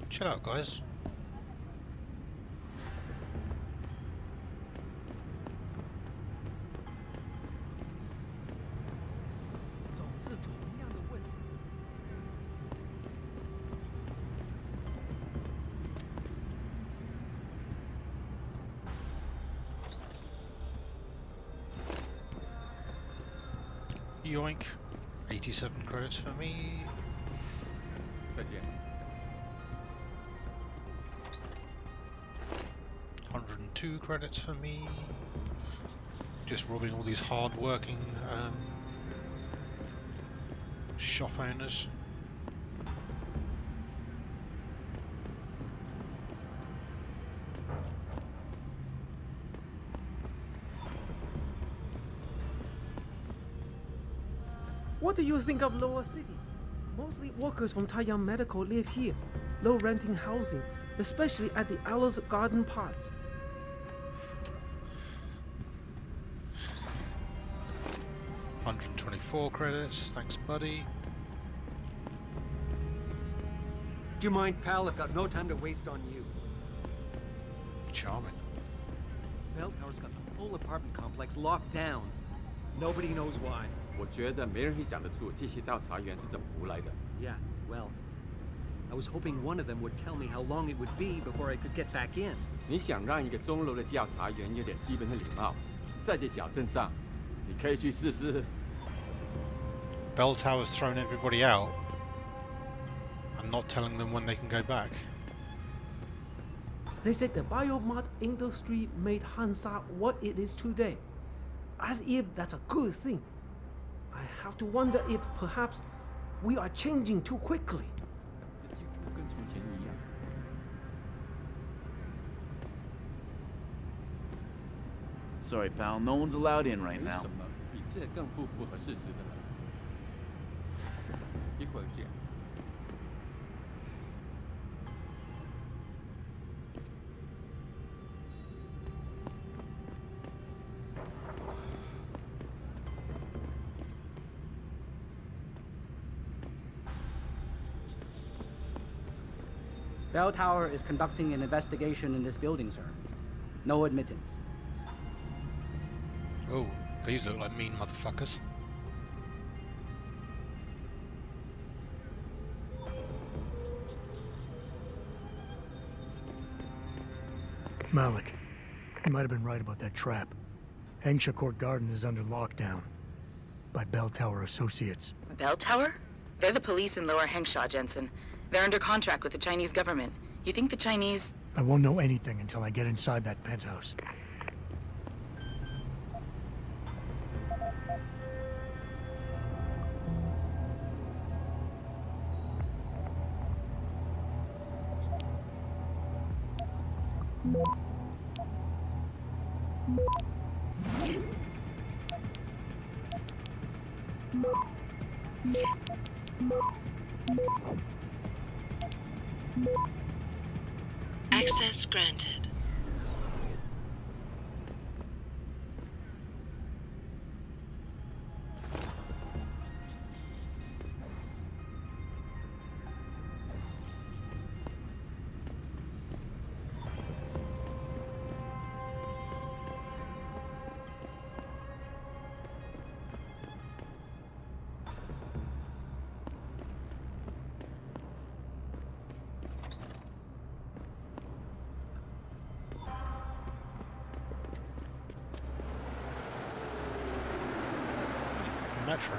Chill out, guys. Yoink. 87 credits for me. 再见。 102 credits for me. Just robbing all these hard-working shop owners. What do you think of Lower City? Mostly workers from Taiyang Medical live here. Low renting housing, especially at the Alice Garden parts. $124 credits, thanks buddy. Do you mind, pal? I've got no time to waste on you. Charming. Bell Tower's got the whole apartment complex locked down. Nobody knows why. 我觉得没人会想得出这些调查员是怎么胡来的。 Yeah, well, I was hoping one of them would tell me how long it would be before I could get back in. 你想让一个钟楼的调查员有点基本的礼貌，在这小镇上，你可以去试试。 Bell Tower's thrown everybody out and not telling them when they can go back. They said the biomart industry made Hansa what it is today. As if that's a good thing. I have to wonder if perhaps we are changing too quickly. 这几乎跟从前一样。 Sorry, pal. No one's allowed in right 有 now. 什么比这更不符合事实的呢？一会儿见。 Bell Tower is conducting an investigation in this building, sir. No admittance. Oh, these look like mean motherfuckers. Malik, you might have been right about that trap. Hengsha Court Gardens is under lockdown by Bell Tower Associates. Bell Tower? They're the police in Lower Hengsha, Jensen. They're under contract with the Chinese government. You think the Chinese... I won't know anything until I get inside that penthouse. Access granted. Metro.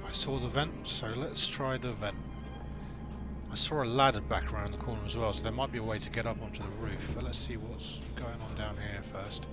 I saw the vent, so let's try the vent. I saw a ladder back around the corner as well, so there might be a way to get up onto the roof, but let's see what's going on down here first.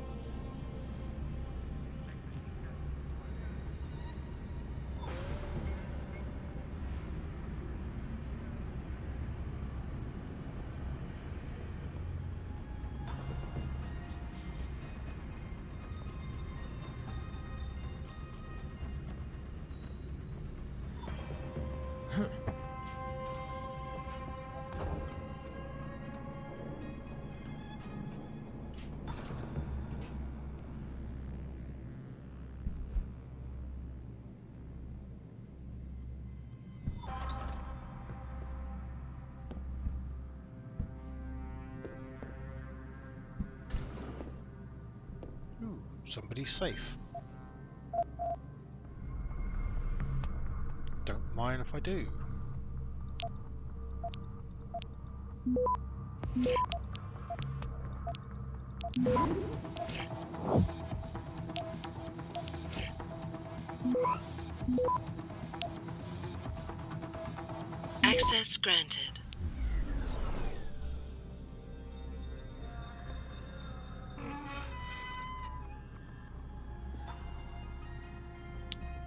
Somebody's safe. Don't mind if I do. Access granted.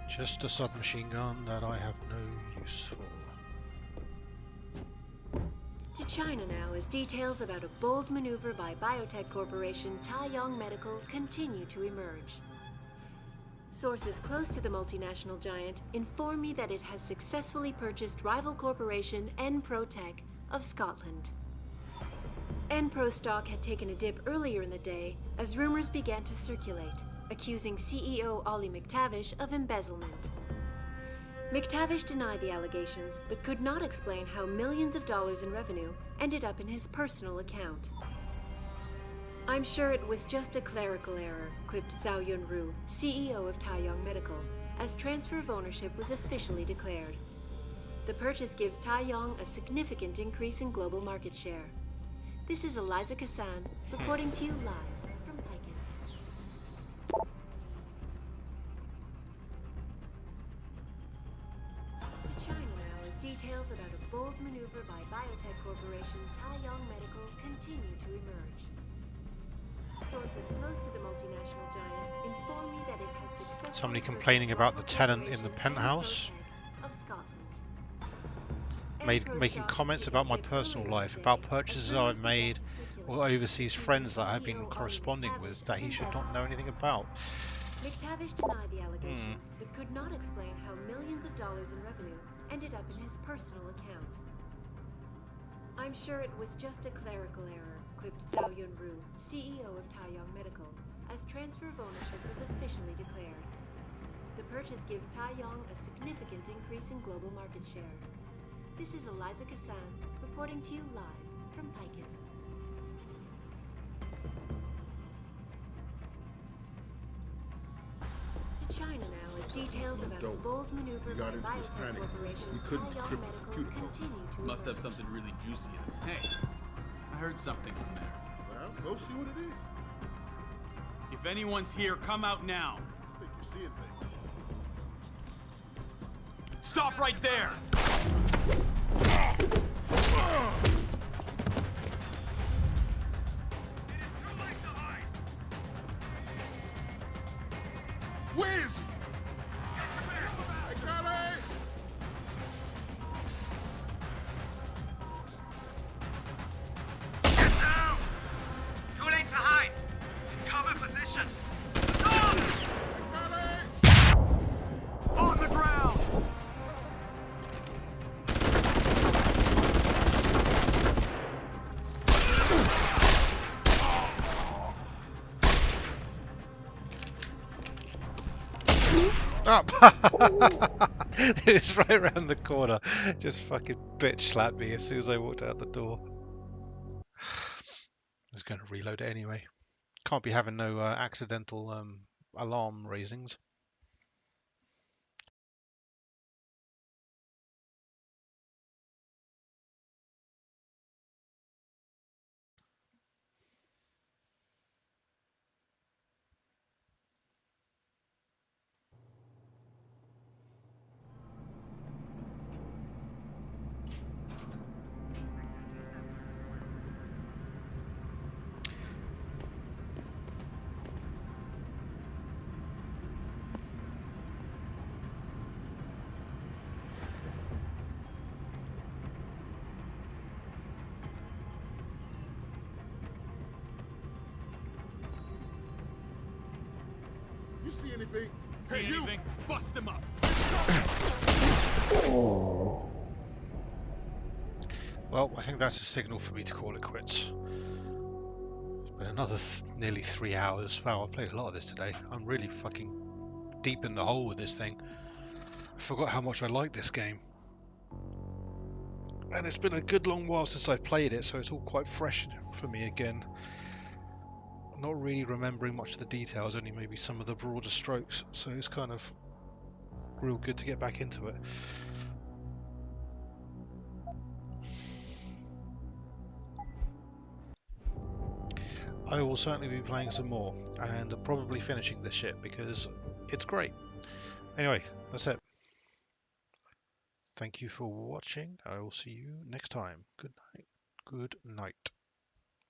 Just a submachine gun that I have no use for. To China now as details about a bold maneuver by biotech corporation Taiyong Medical continue to emerge. Sources close to the multinational giant inform me that it has successfully purchased rival corporation Enprotech of Scotland. Enpro stock had taken a dip earlier in the day as rumors began to circulate, accusing CEO Ollie McTavish of embezzlement. McTavish denied the allegations, but could not explain how millions of dollars in revenue ended up in his personal account. I'm sure it was just a clerical error, quipped Zhao Yunru, CEO of Taiyong Medical, as transfer of ownership was officially declared. The purchase gives Taiyong a significant increase in global market share. This is Eliza Kassan, reporting to you live from Picus. To China now as details about a bold maneuver by biotech corporation Taiyong Medical continue to emerge. Sources close to the multinational giant inform me that it has successfully Somebody complaining about the tenant in the penthouse. of Scotland. Making comments about my personal life, about purchases I've made, or overseas friends that I've been corresponding with that he should not know anything about. McTavish denied the allegations, but could not explain how millions of dollars in revenue ended up in his personal account. I'm sure it was just a clerical error, quipped Zhao Yunru, CEO of Taiyong Medical, as transfer of ownership was officially declared. The purchase gives Taiyong a significant increase in global market share. This is Eliza Kassan, reporting to you live from Picus. To China now as details about a bold maneuver by biotech corporation Taiyong Medical continue to Must have something really juicy in it. Hey, I heard something from there. Well, go see what it is. If anyone's here, come out now. I think you're seeing things. Stop right there! Where is he? I got it! Get down! Too late to hide! Cover position! On the ground! Up! It was right around the corner. Just fucking bitch slapped me as soon as I walked out the door. I was going to reload it anyway. Can't be having no accidental alarm raisings. anything? See anything? Bust them up. Well, I think that's a signal for me to call it quits. It's been another nearly 3 hours. Wow, I played a lot of this today. I'm really fucking deep in the hole with this thing. I forgot how much I like this game. And it's been a good long while since I played it, so it's all quite fresh for me again. I'm not really remembering much of the details, only maybe some of the broader strokes, so it's kind of real good to get back into it. I will certainly be playing some more, and probably finishing this shit, because it's great. Anyway, that's it. Thank you for watching. I will see you next time. Good night. Good night.